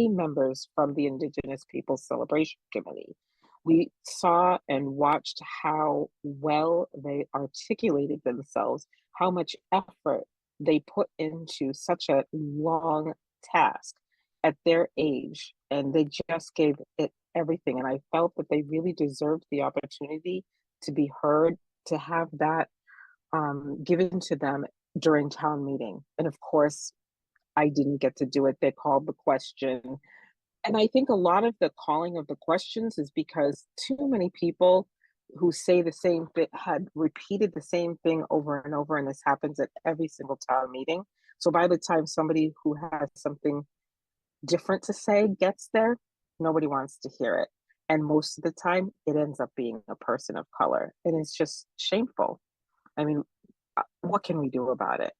members from the Indigenous Peoples Celebration Committee. We saw and watched how well they articulated themselves, how much effort they put into such a long task at their age, and they just gave it everything. And I felt that they really deserved the opportunity to be heard, to have that given to them during town meeting. And of course, I didn't get to do it. They called the question. And I think a lot of the calling of the questions is because too many people who say the same thing had repeated the same thing over and over. And this happens at every single town meeting. So by the time somebody who has something different to say gets there, nobody wants to hear it. And most of the time, it ends up being a person of color. And it's just shameful. I mean, what can we do about it?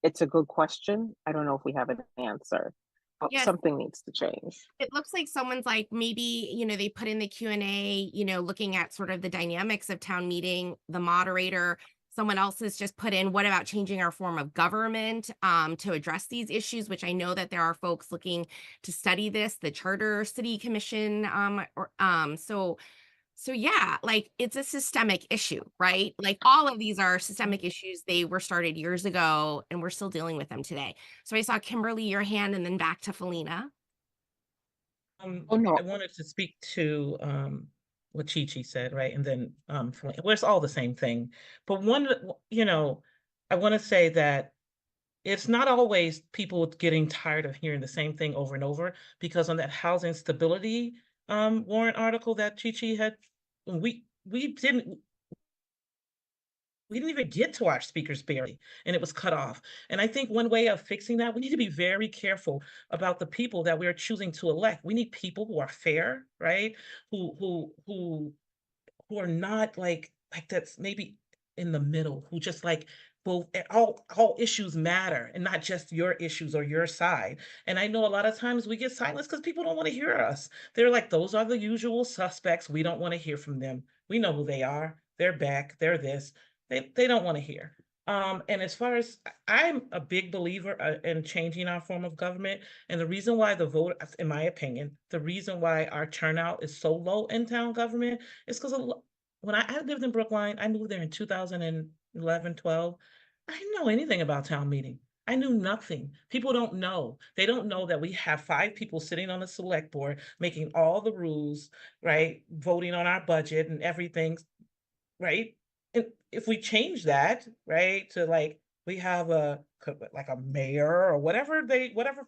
It's a good question. I don't know if we have an answer, but
Yes.
Something needs to change.
It looks like someone's like, maybe, they put in the Q&A, looking at sort of the dynamics of town meeting, the moderator Someone else has just put in, what about changing our form of government to address these issues, which I know that there are folks looking to study this, the Charter City Commission. So yeah, like it's a systemic issue, right? Like all of these are systemic issues. They were started years ago and we're still dealing with them today. So I saw Kimberly, your hand, and then back to Felina.
Oh, no.
I wanted to speak to what Chi said, right? And then well, it's all the same thing. But I want to say that it's not always people getting tired of hearing the same thing over and over, because on that housing stability warrant article that Chi had, we didn't even get to our speakers barely, and it was cut off. And I think one way of fixing that, we need to be very careful about the people that we're choosing to elect. We need people who are fair, right? Who are not like that's maybe in the middle, who just like both all issues matter and not just your issues or your side. And I know a lot of times we get silenced because people don't want to hear us. They're like, those are the usual suspects. We don't want to hear from them. We know who they are. They're back. They're this. They don't want to hear. And as far as I'm a big believer in changing our form of government, and the reason why the vote, in my opinion, the reason why our turnout is so low in town government is because when I lived in Brookline, I moved there in 2011, 12. I didn't know anything about town meeting. I knew nothing. People don't know. They don't know that we have 5 people sitting on the select board making all the rules, right? Voting on our budget and everything, right? And if we change that, right, to like we have a mayor or whatever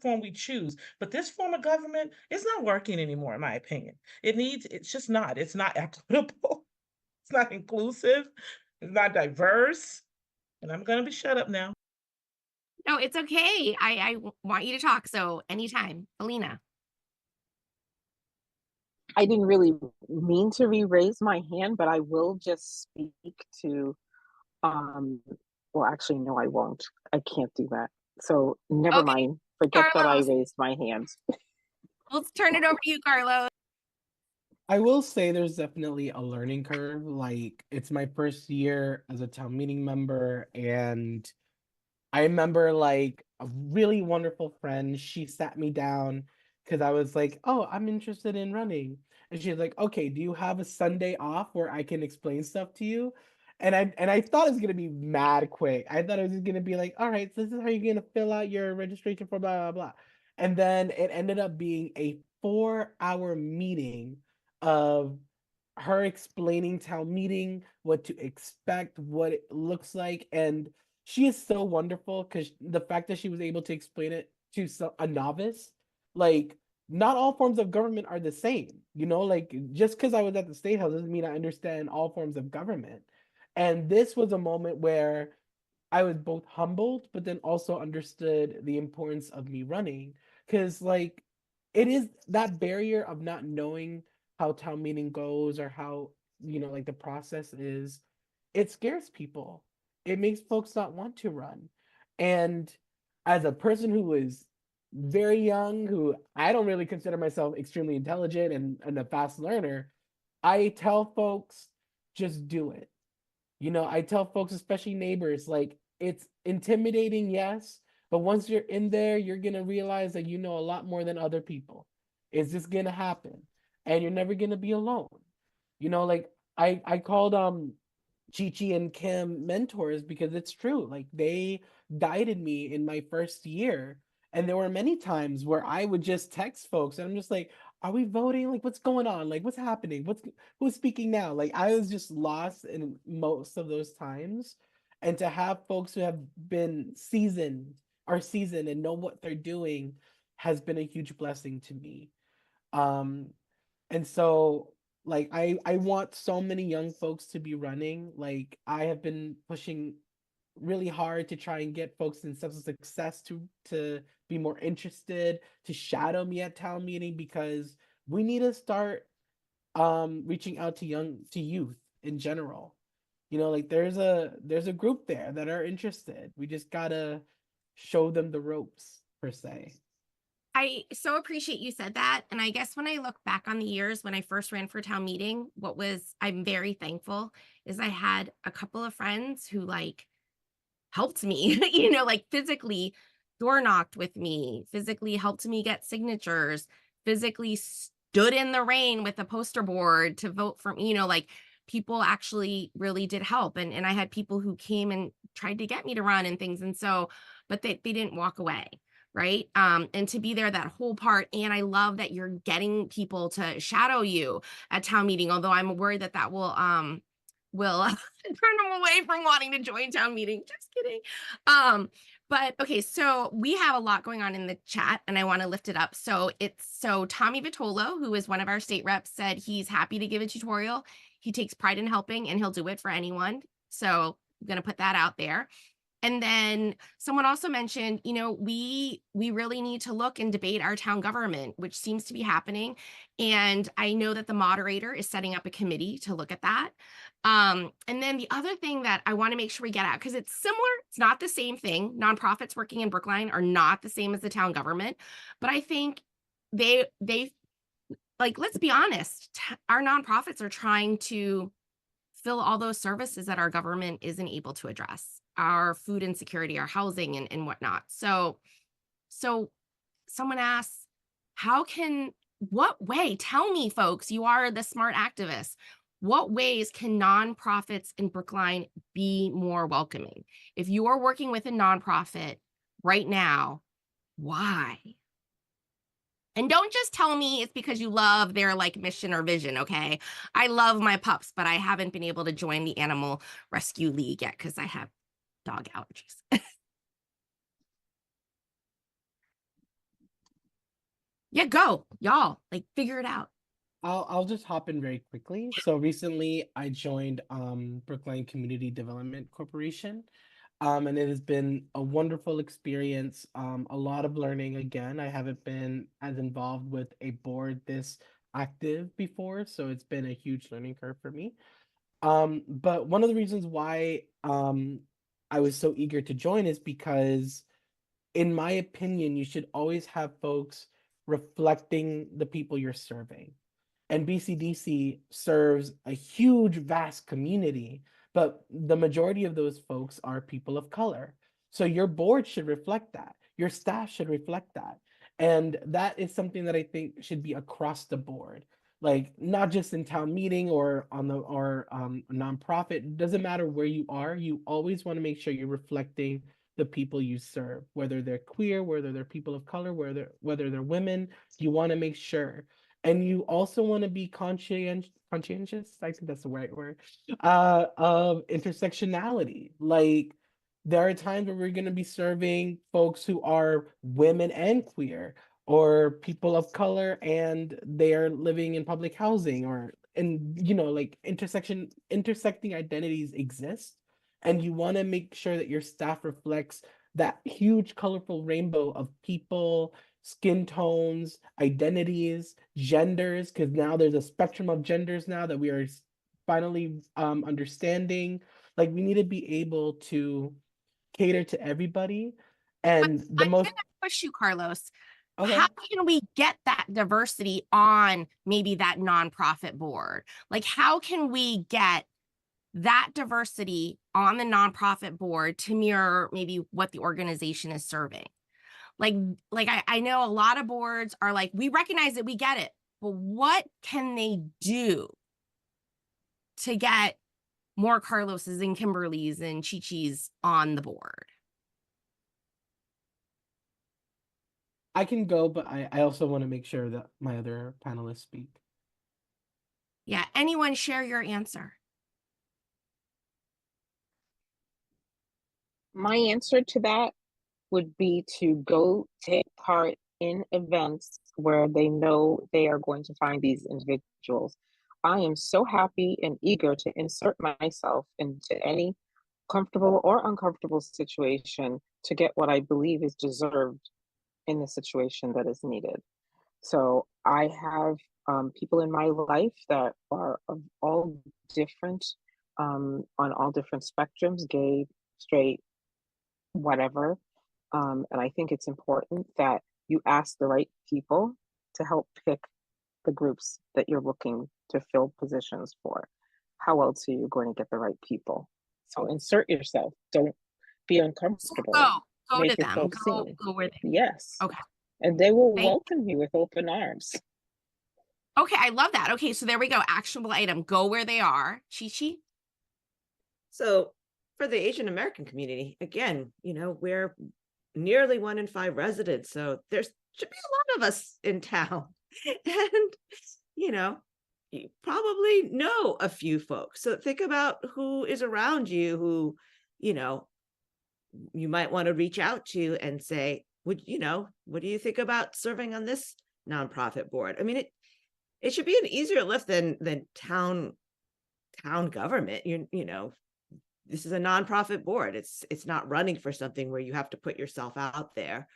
form we choose, but this form of government is not working anymore, in my opinion. It's just not. It's not equitable. It's not inclusive. It's not diverse. And I'm gonna be shut up now.
No, it's okay. I want you to talk. So anytime, Felina.
I didn't really mean to re-raise my hand, but I will just speak to, well, actually, no, I won't. I can't do that. So never
Okay,
mind. Forget that I
Carlos.
raised my hand.
Let's turn it over to you, Carlos.
I will say there's definitely a learning curve. Like, it's my first year as a town meeting member, and I remember like a really wonderful friend, she sat me down because I was like, oh, I'm interested in running. And she's like, okay, do you have a Sunday off where I can explain stuff to you? And I thought it was gonna be mad quick. I thought it was just gonna be like, all right, so this is how you're gonna fill out your registration for blah blah blah. And then it ended up being a 4-hour meeting of her explaining town meeting, what to expect, what it looks like, and she is so wonderful because the fact that she was able to explain it to a novice, like not all forms of government are the same, like just because I was at the state house doesn't mean I understand all forms of government. And this was a moment where I was both humbled, but then also understood the importance of me running. Because, like, it is that barrier of not knowing how town meeting goes or how, like the process is. It scares people. It makes folks not want to run. And as a person who is very young, who I don't really consider myself extremely intelligent and a fast learner, I tell folks, just do it. I tell folks, especially neighbors, like it's intimidating, yes, but once you're in there, you're gonna realize that you know a lot more than other people. It's just gonna happen, and you're never gonna be alone. Like I called Chi and Kim mentors because it's true. Like they guided me in my first year, and there were many times where I would just text folks, and I'm just like, "Are we voting? Like, what's going on? Like, what's happening? Who's speaking now?" Like, I was just lost in most of those times, and to have folks who have been seasoned and know what they're doing has been a huge blessing to me. And so like I want so many young folks to be running. Like I have been pushing really hard to try and get folks in Steps of Success to be more interested, to shadow me at town meeting, because we need to start reaching out to youth in general. Like there's a group there that are interested. We just gotta show them the ropes, per se.
I so appreciate you said that. And I guess when I look back on the years when I first ran for town meeting, I'm very thankful is I had a couple of friends who like helped me, like physically door knocked with me, physically helped me get signatures, physically stood in the rain with a poster board to vote for me, like people actually really did help. And I had people who came and tried to get me to run and things. And so, but they didn't walk away. Right. And to be there that whole part. And I love that you're getting people to shadow you at town meeting, although I'm worried that will turn them away from wanting to join town meeting. Just kidding. But okay, so we have a lot going on in the chat and I want to lift it up. So Tommy Vitolo, who is one of our state reps, said he's happy to give a tutorial. He takes pride in helping and he'll do it for anyone. So I'm going to put that out there. And then someone also mentioned, we really need to look and debate our town government, which seems to be happening. And I know that the moderator is setting up a committee to look at that. And then the other thing that I want to make sure we get at, because it's similar, it's not the same thing. Nonprofits working in Brookline are not the same as the town government, but I think they like, let's be honest, our nonprofits are trying to fill all those services that our government isn't able to address, our food insecurity, our housing and whatnot. So someone asks, what way, tell me folks, you are the smart activists, what ways can nonprofits in Brookline be more welcoming? If you are working with a nonprofit right now, why? And don't just tell me it's because you love their like mission or vision, okay? I love my pups, but I haven't been able to join the Animal Rescue League yet because I have dog allergies. Yeah, go, y'all, like figure it out.
I'll just hop in very quickly. So recently I joined Brookline Community Development Corporation. And it has been a wonderful experience, a lot of learning. Again, I haven't been as involved with a board this active before, so it's been a huge learning curve for me. But one of the reasons why I was so eager to join is because, in my opinion, you should always have folks reflecting the people you're serving. And BCDC serves a huge, vast community, but the majority of those folks are people of color. So your board should reflect that. Your staff should reflect that. And that is something that I think should be across the board, like not just in town meeting or on the nonprofit. It doesn't matter where you are. You always want to make sure you're reflecting the people you serve, whether they're queer, whether they're people of color, whether they're women. You want to make sure. And you also want to be conscientious, I think that's the right word, of intersectionality. Like, there are times where we're going to be serving folks who are women and queer, or people of color and they are living in public housing, like intersecting identities exist. And you want to make sure that your staff reflects that huge, colorful rainbow of people, skin tones, identities, genders, because now there's a spectrum of genders now that we are finally understanding. Like, we need to be able to cater to everybody. And
I'm gonna push you, Carlos. Okay. How can we get that diversity on maybe that nonprofit board? Like, how can we get that diversity on the nonprofit board to mirror maybe what the organization is serving? Like I know a lot of boards are like, we recognize it, we get it, but what can they do to get more Carloses and Kimberleys and Chi-Chis on the board?
I can go, but I also want to make sure that my other panelists speak.
Yeah, anyone share your answer?
My answer to that would be to go take part in events where they know they are going to find these individuals. I am so happy and eager to insert myself into any comfortable or uncomfortable situation to get what I believe is deserved in the situation that is needed. So I have people in my life that are of all different, on all different spectrums, gay, straight, whatever. And I think it's important that you ask the right people to help pick the groups that you're looking to fill positions for. How else are you going to get the right people? So insert yourself. Don't be uncomfortable.
Go
Make
to them.
yourself seen.
Go where they.
Yes.
Okay.
And they will
Thank
welcome you with open arms.
Okay, I love that. Okay, so there we go. Actionable item. Go where they are. Chi-Chi?
So for the Asian American community, again, we're nearly 1 in 5 residents. So there should be a lot of us in town. And, you probably know a few folks. So think about who is around you who, you might want to reach out to and say, what do you think about serving on this nonprofit board? I mean, it should be an easier lift than town government. This is a nonprofit board. It's not running for something where you have to put yourself out there.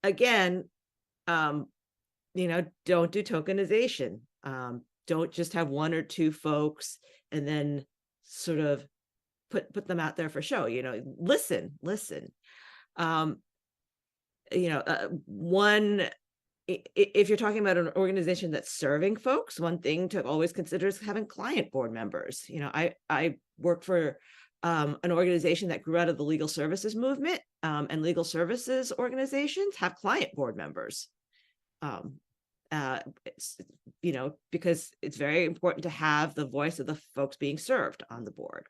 Again, don't do tokenization. Don't just have 1 or 2 folks and then sort of put them out there for show. Listen. If you're talking about an organization that's serving folks, one thing to always consider is having client board members. I work for an organization that grew out of the legal services movement, and legal services organizations have client board members. Because it's very important to have the voice of the folks being served on the board.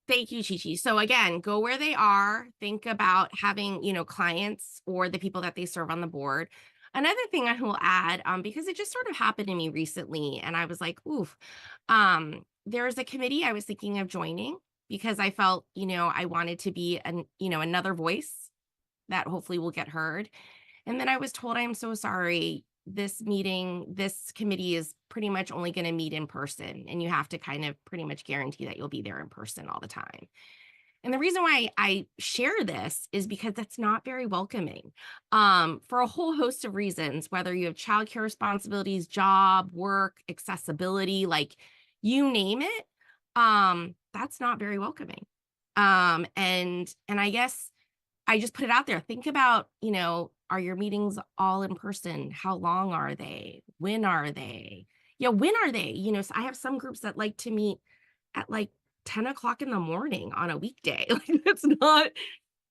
Thank you, Chi-Chi. So again, go where they are. Think about having, clients or the people that they serve on the board. Another thing I will add, because it just sort of happened to me recently, and I was like, oof, there's a committee I was thinking of joining because I felt, I wanted to be another voice that hopefully will get heard. And then I was told, I'm so sorry, this committee is pretty much only going to meet in person, and you have to kind of pretty much guarantee that you'll be there in person all the time. And the reason why I share this is because that's not very welcoming, for a whole host of reasons, whether you have childcare responsibilities, job, work, accessibility, like you name it, that's not very welcoming. And I guess I just put it out there. Think about, are your meetings all in person? How long are they? When are they? When are they? So I have some groups that like to meet at like 10 o'clock in the morning on a weekday. Like, that's not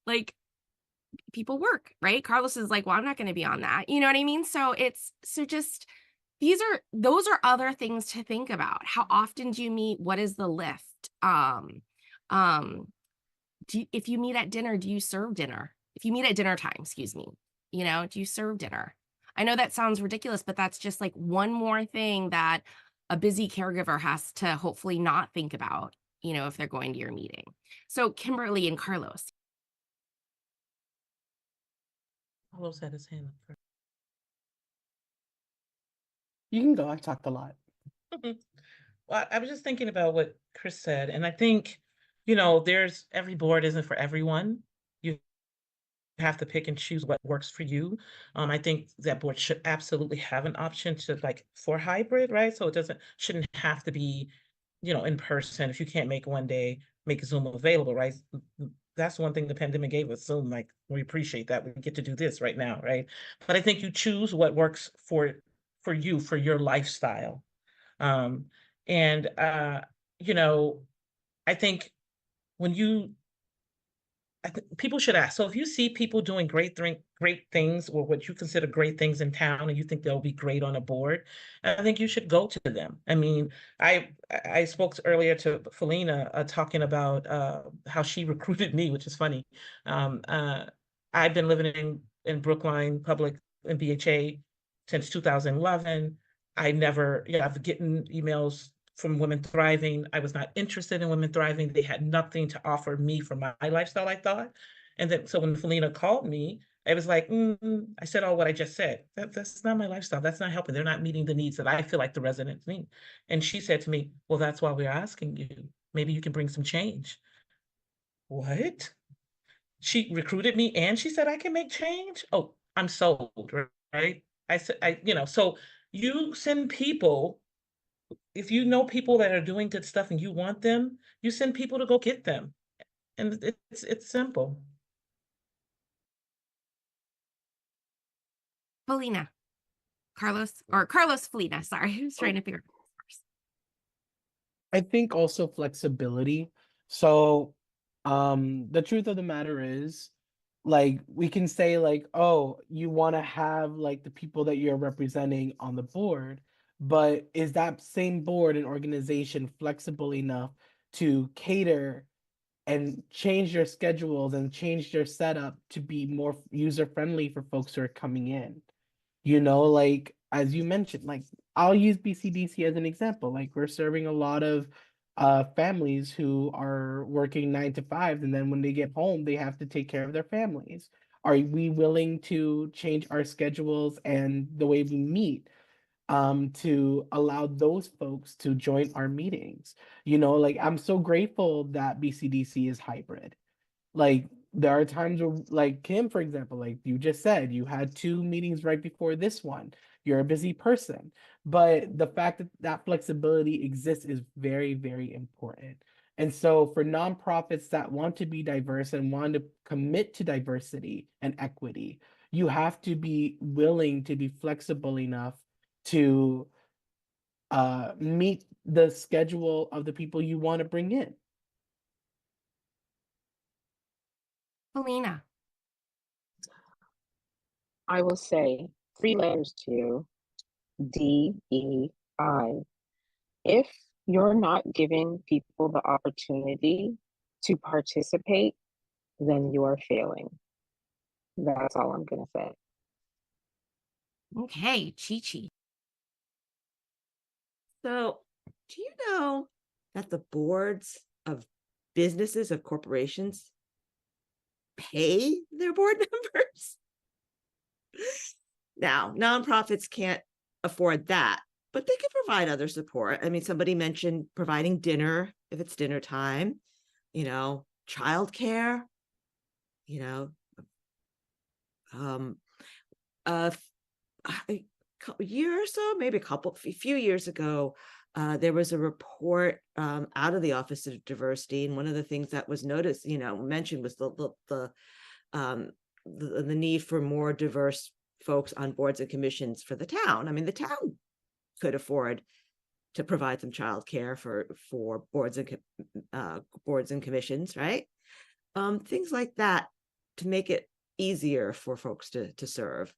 like, people work, right? Carlos is like, well, I'm not going to be on that. You know what I mean? So those are other things to think about. How often do you meet? What is the lift? If you meet at dinner, do you serve dinner? If you meet at dinner time, excuse me, do you serve dinner? I know that sounds ridiculous, but that's just like one more thing that a busy caregiver has to hopefully not think about, if they're going to your meeting. So Kimberly and Carlos.
Carlos had his hand up first.
You can go. I talked a lot.
Well, I was just thinking about what Chris said, and I think, every board isn't for everyone. You have to pick and choose what works for you. I think that board should absolutely have an option to for hybrid, right? So it shouldn't have to be, in person. If you can't make one day, make Zoom available, right? That's one thing the pandemic gave us, Zoom. Like, we appreciate that. We get to do this right now, right? But I think you choose what works for you, for your lifestyle. I think people should ask. So if you see people doing great things, or what you consider great things in town, and you think they'll be great on a board, I think you should go to them. I mean, I spoke earlier to Felina, talking about how she recruited me, which is funny. I've been living in Brookline Public in BHA since 2011. I've gotten emails from Women Thriving. I was not interested in Women Thriving. They had nothing to offer me for my lifestyle, I thought. And then, so when Felina called me, I was like, I said all what I just said. That's not my lifestyle. That's not helping. They're not meeting the needs that I feel like the residents need. And she said to me, well, that's why we're asking you. Maybe you can bring some change. What? She recruited me and she said I can make change? Oh, I'm sold, right? I said, so you send people. If you know people that are doing good stuff and you want them, you send people to go get them. And it's simple.
Felina. Carlos Felina, sorry. I was trying to figure out first.
I think also flexibility. So, the truth of the matter is, like, we can say like, oh, you want to have like the people that you're representing on the board, but is that same board and organization flexible enough to cater and change your schedules and change their setup to be more user friendly for folks who are coming in? You know, like as you mentioned, like I'll use BCDC as an example. Like we're serving a lot of families who are working 9 to 5, and then when they get home, they have to take care of their families. Are we willing to change our schedules and the way we meet to allow those folks to join our meetings? You know, like I'm so grateful that BCDC is hybrid. Like there are times where, like Kim, for example, like you just said, you had 2 meetings right before this one. You're a busy person, but the fact that that flexibility exists is very, very important. And so for nonprofits that want to be diverse and want to commit to diversity and equity, you have to be willing to be flexible enough to meet the schedule of the people you want to bring in.
Felina.
I will say 3 letters to you, DEI. If you're not giving people the opportunity to participate, then you are failing. That's all I'm going to say.
Okay, Chi-Chi.
So, do you know that the boards of businesses, of corporations, pay their board members? Now, nonprofits can't afford that, but they can provide other support. I mean, somebody mentioned providing dinner if it's dinner time, you know, childcare, you know, a year or so, maybe a few years ago, there was a report out of the Office of Diversity, and one of the things that was noticed, mentioned was the need for more diverse folks on boards and commissions for the town. I mean, the town could afford to provide some childcare for boards and commissions, right? Things like that to make it easier for folks to serve.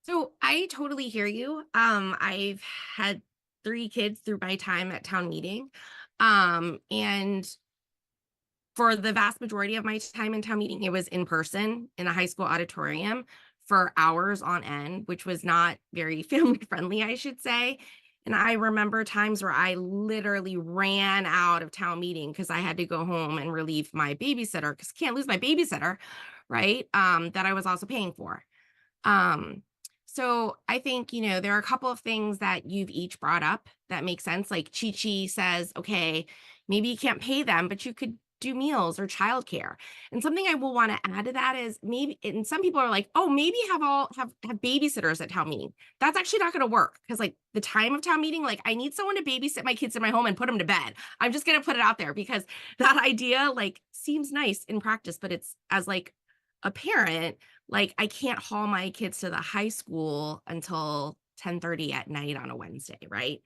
So I totally hear you. I've had 3 kids through my time at town meeting. And for the vast majority of my time in town meeting, it was in person in a high school auditorium for hours on end, which was not very family friendly, I should say. And I remember times where I literally ran out of town meeting because I had to go home and relieve my babysitter, because can't lose my babysitter, right? That I was also paying for. So I think, there are a couple of things that you've each brought up that make sense. Like Chi-Chi says, okay, maybe you can't pay them, but you could do meals or childcare. And something I will want to add to that is maybe, and some people are like, oh, maybe have babysitters at town meeting. That's actually not going to work, because like the time of town meeting, like I need someone to babysit my kids in my home and put them to bed. I'm just going to put it out there, because that idea like seems nice in practice, but it's, as like a parent, like I can't haul my kids to the high school until 10:30 at night on a Wednesday, right?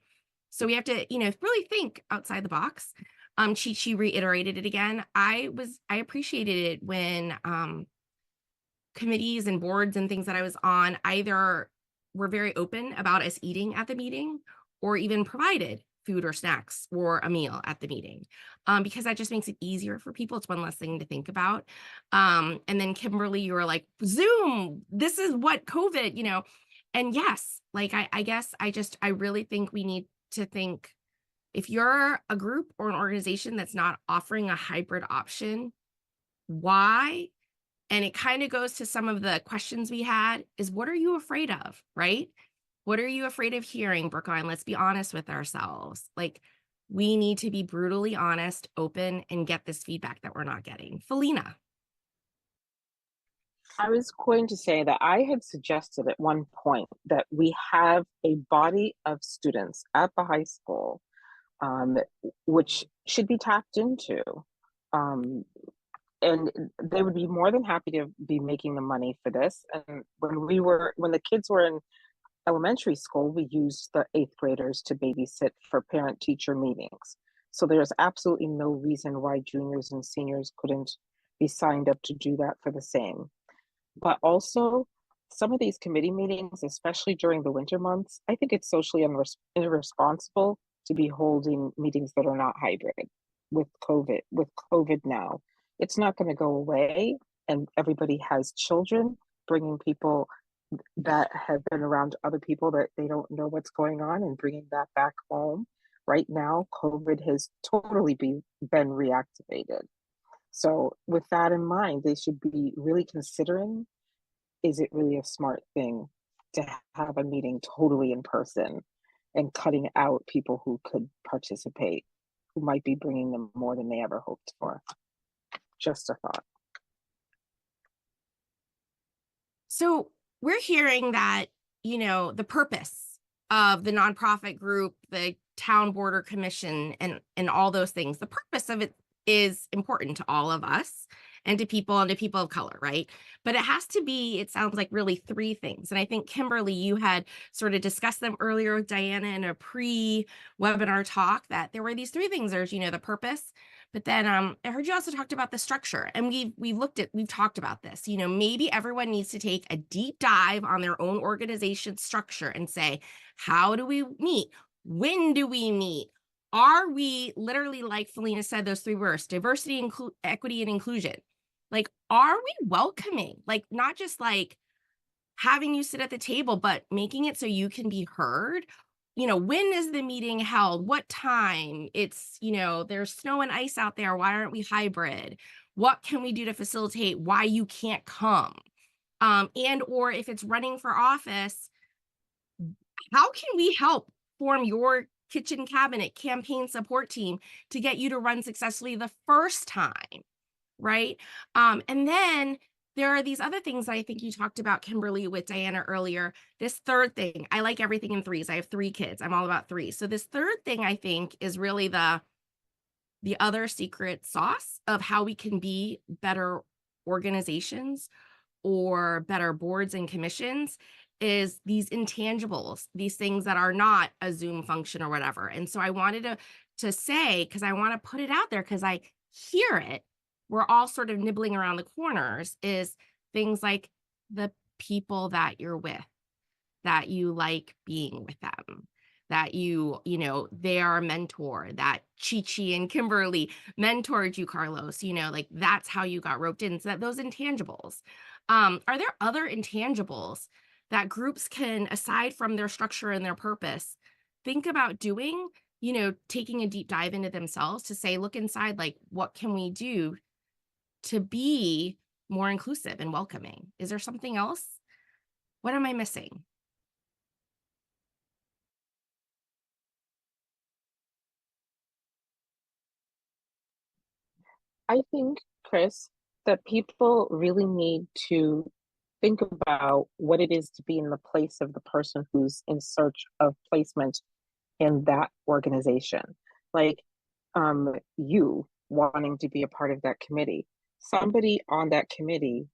So we have to, really think outside the box. Chi-Chi reiterated it again. I appreciated it when committees and boards and things that I was on either were very open about us eating at the meeting, or even provided food or snacks or a meal at the meeting, because that just makes it easier for people. It's one less thing to think about. And then Kimberly, you were like, Zoom, this is what COVID, and yes, like, I guess I really think we need to think, if you're a group or an organization that's not offering a hybrid option, why? And it kind of goes to some of the questions we had, is what are you afraid of, right? What are you afraid of hearing, Brookline? Let's be honest with ourselves. Like, we need to be brutally honest, open, and get this feedback that we're not getting. Felina.
I was going to say that I had suggested at one point that we have a body of students at the high school, which should be tapped into. and they would be more than happy to be making the money for this. And when the kids were in elementary school, we used the 8th graders to babysit for parent teacher meetings. So there's absolutely no reason why juniors and seniors couldn't be signed up to do that for the same. But also, some of these committee meetings, especially during the winter months, I think it's socially irresponsible to be holding meetings that are not hybrid with COVID. With COVID now, it's not going to go away, and everybody has children. Bringing people that have been around other people that they don't know what's going on and bringing that back home. Right now, COVID has totally been reactivated. So with that in mind, they should be really considering, is it really a smart thing to have a meeting totally in person and cutting out people who could participate, who might be bringing them more than they ever hoped for? Just a thought.
So we're hearing that, the purpose of the nonprofit group, the town border commission, and all those things, the purpose of it is important to all of us and to people of color, right? But it has to be, it sounds like, really 3 things. And I think, Kimberly, you had sort of discussed them earlier with Diana in a pre-webinar talk, that there were these 3 things. There's, the purpose, but then I heard you also talked about the structure, and we've talked about this. Maybe everyone needs to take a deep dive on their own organization structure and say, how do we meet? When do we meet? Are we literally, like Felina said, those 3 words, diversity, equity, and inclusion? Like, are we welcoming? Like, not just like having you sit at the table, but making it so you can be heard. When is the meeting held? What time? It's, there's snow and ice out there. Why aren't we hybrid? What can we do to facilitate why you can't come? And or if it's running for office, how can we help form your kitchen cabinet campaign support team to get you to run successfully the first time, right? And then there are these other things that I think you talked about, Kimberly, with Diana earlier. This 3rd thing, I like everything in 3s. I have 3 kids. I'm all about 3. So this 3rd thing, I think, is really the other secret sauce of how we can be better organizations or better boards and commissions, is these intangibles, these things that are not a Zoom function or whatever. And so I wanted to say, because I want to put it out there, because I hear it, we're all sort of nibbling around the corners, is things like the people that you're with, that you like being with them, that they are a mentor, that Chi and Kimberly mentored you, Carlos, like that's how you got roped in. So that those intangibles, are there other intangibles that groups can, aside from their structure and their purpose, think about doing, taking a deep dive into themselves to say, look inside, like, what can we do to be more inclusive and welcoming? Is there something else? What am I missing?
I think, Chris, that people really need to think about what it is to be in the place of the person who's in search of placement in that organization. Like, you wanting to be a part of that committee, somebody on that committee,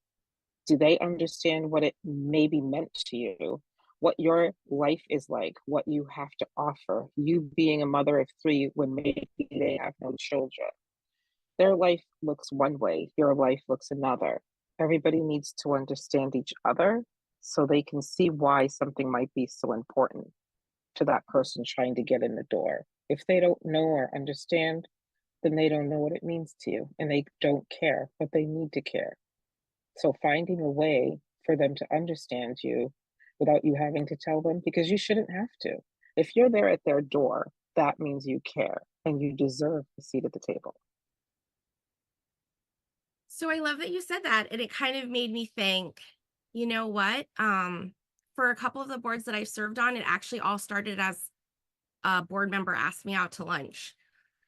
do they understand what it maybe meant to you, what your life is like, what you have to offer, you being a mother of 3 when maybe they have no children? Their life looks one way, your life looks another. Everybody needs to understand each other so they can see why something might be so important to that person trying to get in the door. If they don't know or understand, then they don't know what it means to you, and they don't care, but they need to care. So finding a way for them to understand you without you having to tell them, because you shouldn't have to. If you're there at their door, that means you care and you deserve a seat at the table.
So I love that you said that. And it kind of made me think, you know what? For a couple of the boards that I've served on, it actually all started as a board member asked me out to lunch.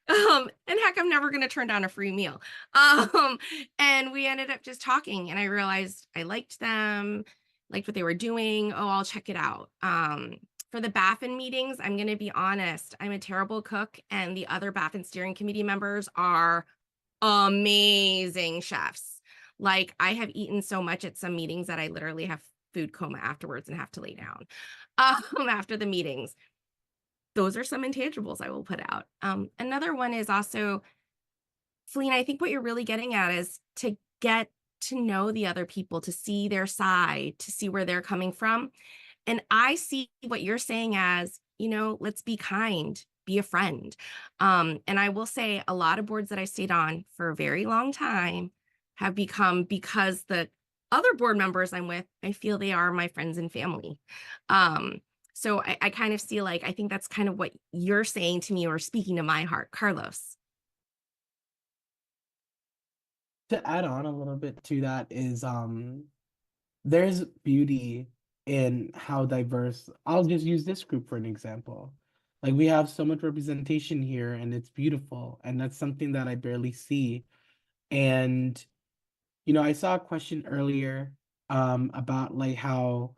And heck, I'm never going to turn down a free meal. And we ended up just talking, and I realized I liked them, liked what they were doing. Oh, I'll check it out. For the BaFin meetings, I'm going to be honest, I'm a terrible cook, and the other BaFin steering committee members are amazing chefs. Like, I have eaten so much at some meetings that I literally have food coma afterwards and have to lay down after the meetings. Those are some intangibles I will put out. Another one is also, Felina, I think what you're really getting at is to get to know the other people, to see their side, to see where they're coming from. And I see what you're saying as, you know, let's be kind, be a friend. And I will say a lot of boards that I stayed on for a very long time have become, because the other board members I'm with, I feel they are my friends and family. So I kind of see, like, I think that's kind of what you're saying to me or speaking to my heart, Carlos.
To add on a little bit to that is there's beauty in how diverse. I'll just use this group for an example. Like, we have so much representation here and it's beautiful, and that's something that I barely see. And you know, I saw a question earlier about like how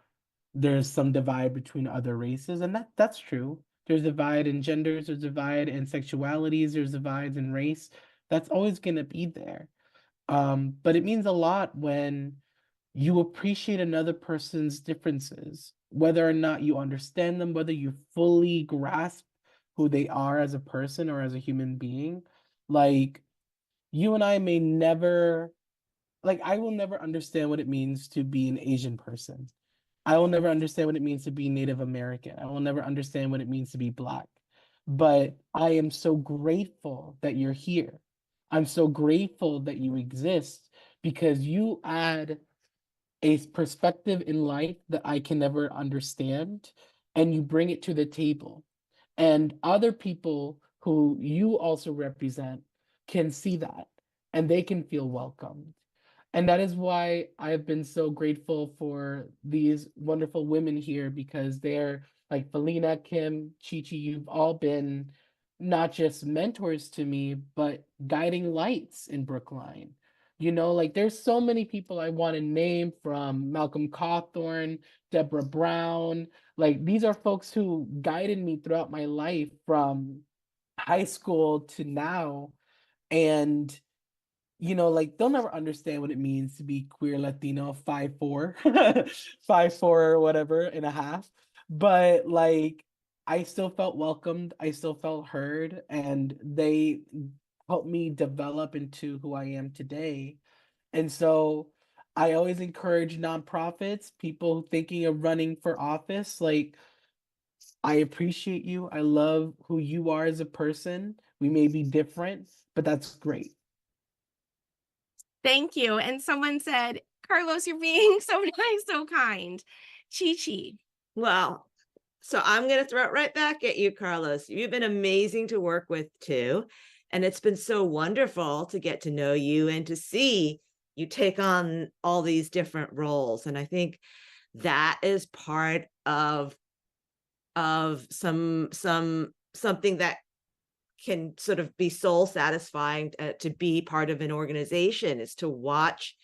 there's some divide between other races, and that's true. There's divide in genders, there's divide in sexualities, there's divides in race. That's always gonna be there. But it means a lot when you appreciate another person's differences, whether or not you understand them, whether you fully grasp who they are as a person or as a human being. Like, you and I may never, like, I will never understand what it means to be an Asian person. I will never understand what it means to be Native American. I will never understand what it means to be Black. But I am so grateful that you're here. I'm so grateful that you exist, because you add a perspective in life that I can never understand, and you bring it to the table. And other people who you also represent can see that, and they can feel welcomed. And that is why I've been so grateful for these wonderful women here, because they're like Felina, Kim, Chi-Chi, you've all been not just mentors to me, but guiding lights in Brookline. You know, like, there's so many people I want to name, from Malcolm Cawthorn, Deborah Brown. Like, these are folks who guided me throughout my life from high school to now. And you know, like, they'll never understand what it means to be queer Latino, 5'4", 5'4" or whatever and a half. But like, I still felt welcomed, I still felt heard, and they helped me develop into who I am today. And so I always encourage nonprofits, people thinking of running for office, like, I appreciate you. I love who you are as a person. We may be different, but that's great.
Thank you. And someone said, Carlos, you're being so nice, so kind. Chi-Chi.
Well, so I'm going to throw it right back at you, Carlos. You've been amazing to work with too. And it's been so wonderful to get to know you and to see you take on all these different roles. And I think that is part of something that can sort of be soul satisfying to be part of an organization, is to watch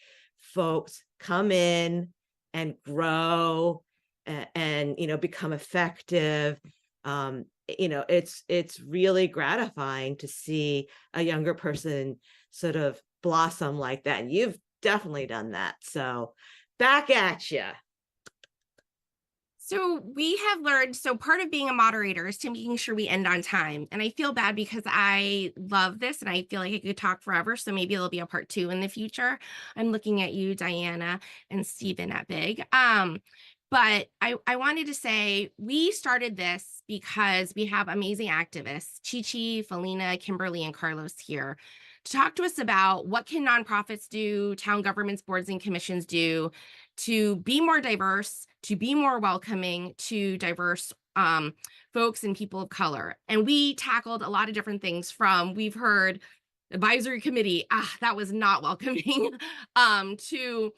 folks come in and grow and you know, become effective. You know, it's really gratifying to see a younger person sort of blossom like that, and you've definitely done that. So back at you.
So we have learned, so part of being a moderator is to making sure we end on time. And I feel bad because I love this and I feel like I could talk forever. So maybe there'll be a part 2 in the future. I'm looking at you, Diana, and Stephen at Big. But I wanted to say, we started this because we have amazing activists, Chi-Chi, Felina, Kimberly, and Carlos here, to talk to us about what can nonprofits do, town governments, boards, and commissions do to be more diverse, to be more welcoming to diverse folks and people of color. And we tackled a lot of different things, from, we've heard advisory committee, that was not welcoming, to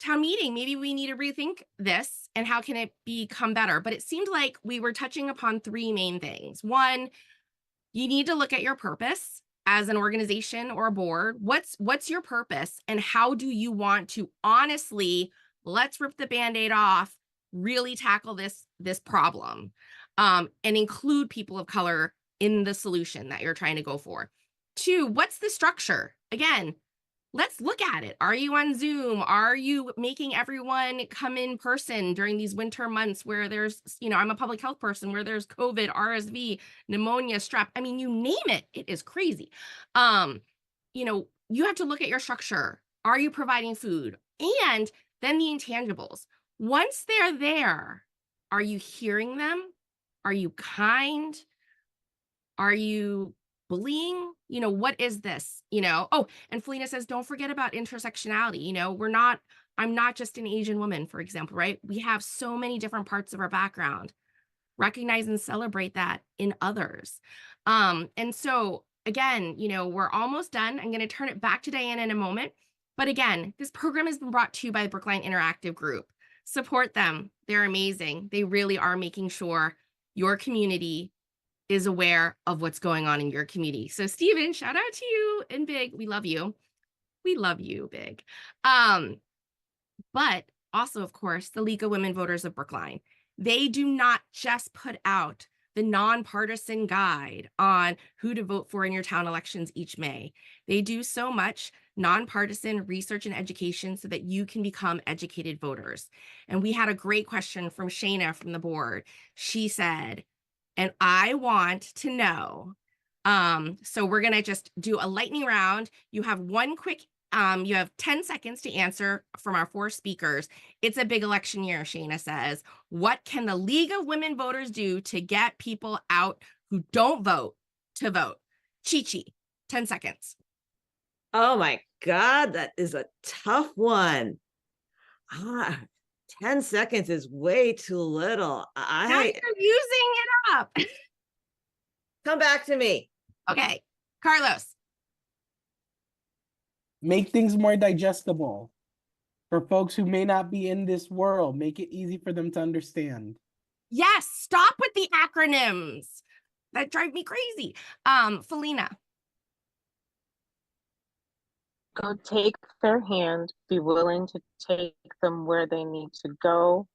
town meeting, maybe we need to rethink this and how can it become better. But it seemed like we were touching upon 3 main things. One, you need to look at your purpose as an organization or a board. What's your purpose, and how do you want to honestly, let's rip the Band-Aid off, really tackle this problem, and include people of color in the solution that you're trying to go for. 2, what's the structure? again, let's look at it. Are you on Zoom? Are you making everyone come in person during these winter months where there's, I'm a public health person, where there's COVID, RSV, pneumonia, strep. I mean, you name it, it is crazy. You have to look at your structure. Are you providing food? And then the intangibles. Once they're there, are you hearing them? Are you kind? Are you bullying? What is this? Oh, and Felina says, don't forget about intersectionality. I'm not just an Asian woman, for example, right? We have so many different parts of our background. Recognize and celebrate that in others. And so again, we're almost done. I'm going to turn it back to Diana in a moment. But again, this program has been brought to you by the Brookline Interactive Group. Support them. They're amazing. They really are making sure your community is aware of what's going on in your community. So Stephen, shout out to you and Big. We love you. We love you, Big. But also, of course, the League of Women Voters of Brookline. They do not just put out the nonpartisan guide on who to vote for in your town elections each May. They do so much nonpartisan research and education so that you can become educated voters. And we had a great question from Shayna from the board. She said, and I want to know, so we're gonna just do a lightning round. You have you have 10 seconds to answer from our 4 speakers. It's a big election year, Shayna says. What can the League of Women Voters do to get people out who don't vote to vote? Chi-Chi, 10 seconds.
Oh my God, that is a tough one. 10 seconds is way too little.
Now you're using it up.
Come back to me.
Okay, Carlos.
Make things more digestible for folks who may not be in this world. Make it easy for them to understand.
Yes, stop with the acronyms. That drive me crazy. Felina.
Go take their hand, be willing to take them where they need to go,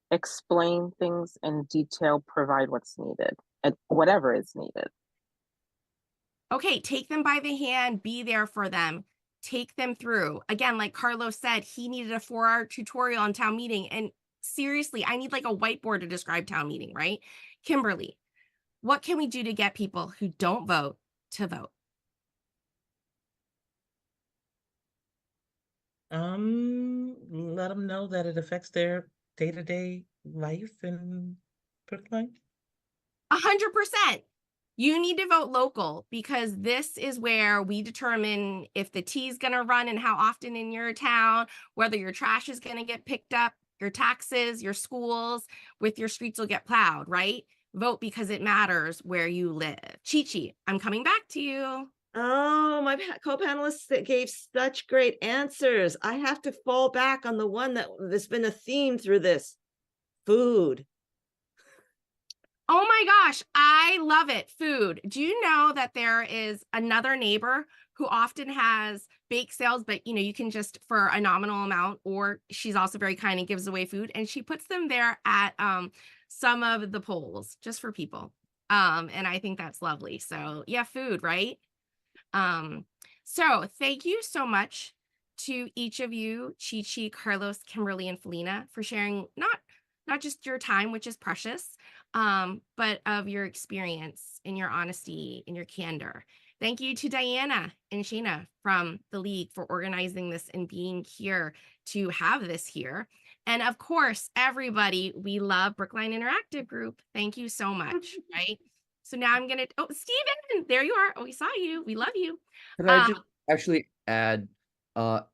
explain things in detail, provide what's needed, and whatever is needed.
Okay, take them by the hand, be there for them, take them through. Again, like Carlos said, he needed a 4-hour tutorial on town meeting. And seriously, I need like a whiteboard to describe town meeting, right? Kimberly, what can we do to get people who don't vote to vote?
Let them know that it affects their day-to-day life in Brookline.
100%. You need to vote local, because this is where we determine if the T is going to run and how often in your town, whether your trash is going to get picked up, your taxes, your schools, with your streets will get plowed, right? Vote because it matters where you live. Chi-Chi, I'm coming back to you.
Oh, my co-panelists that gave such great answers. I have to fall back on the one that's been a theme through this. Food.
Oh my gosh, I love it. Food. Do you know that there is another neighbor who often has bake sales, but you can just for a nominal amount, or she's also very kind and gives away food, and she puts them there at some of the polls just for people. And I think that's lovely. So yeah, food, right? So thank you so much to each of you, Chi-Chi, Carlos, Kimberly, and Felina, for sharing not just your time, which is precious, but of your experience and your honesty and your candor. Thank you to Diana and Shayna from the League for organizing this and being here to have this here. And of course, everybody, we love Brookline Interactive Group. Thank you so much, right? So now I'm gonna, oh, Stephen, there you are. Oh, we saw you. We love you.
Could I just actually add,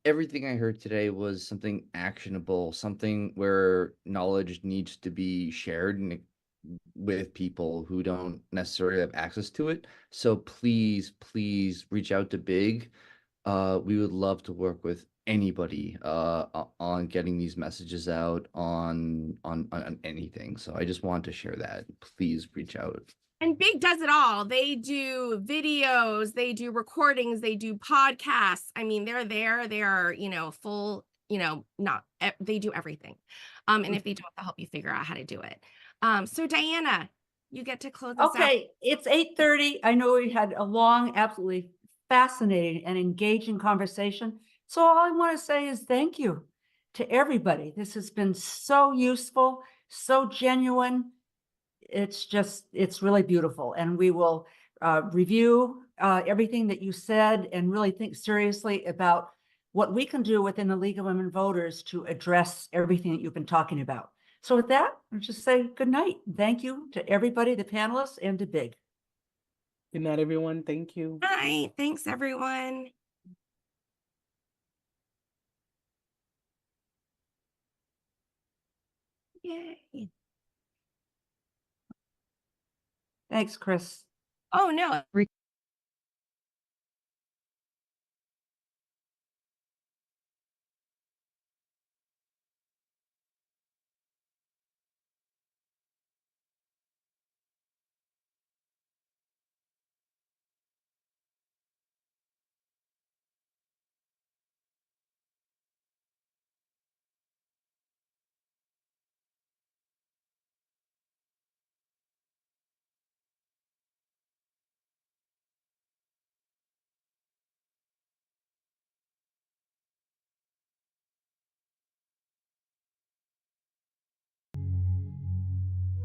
everything I heard today was something actionable, something where knowledge needs to be shared and with people who don't necessarily have access to it. So please, please reach out to Big. We would love to work with anybody on getting these messages out on anything. So I just want to share that. Please reach out.
And Big does it all. They do videos, they do recordings, they do podcasts. I mean, they're there. They are, full, they do everything. And if they don't, they'll help you figure out how to do it. So Diana, you get to close us out.
Okay, it's 8:30. I know we had a long, absolutely fascinating and engaging conversation. So all I want to say is thank you to everybody. This has been so useful, so genuine. It's really beautiful. And we will review everything that you said and really think seriously about what we can do within the League of Women Voters to address everything that you've been talking about. So with that, I'll just say good night. Thank you to everybody, the panelists, and to Big.
Good night, everyone. Thank you.
Hi, thanks everyone. Yay.
Thanks, Chris.
Oh no.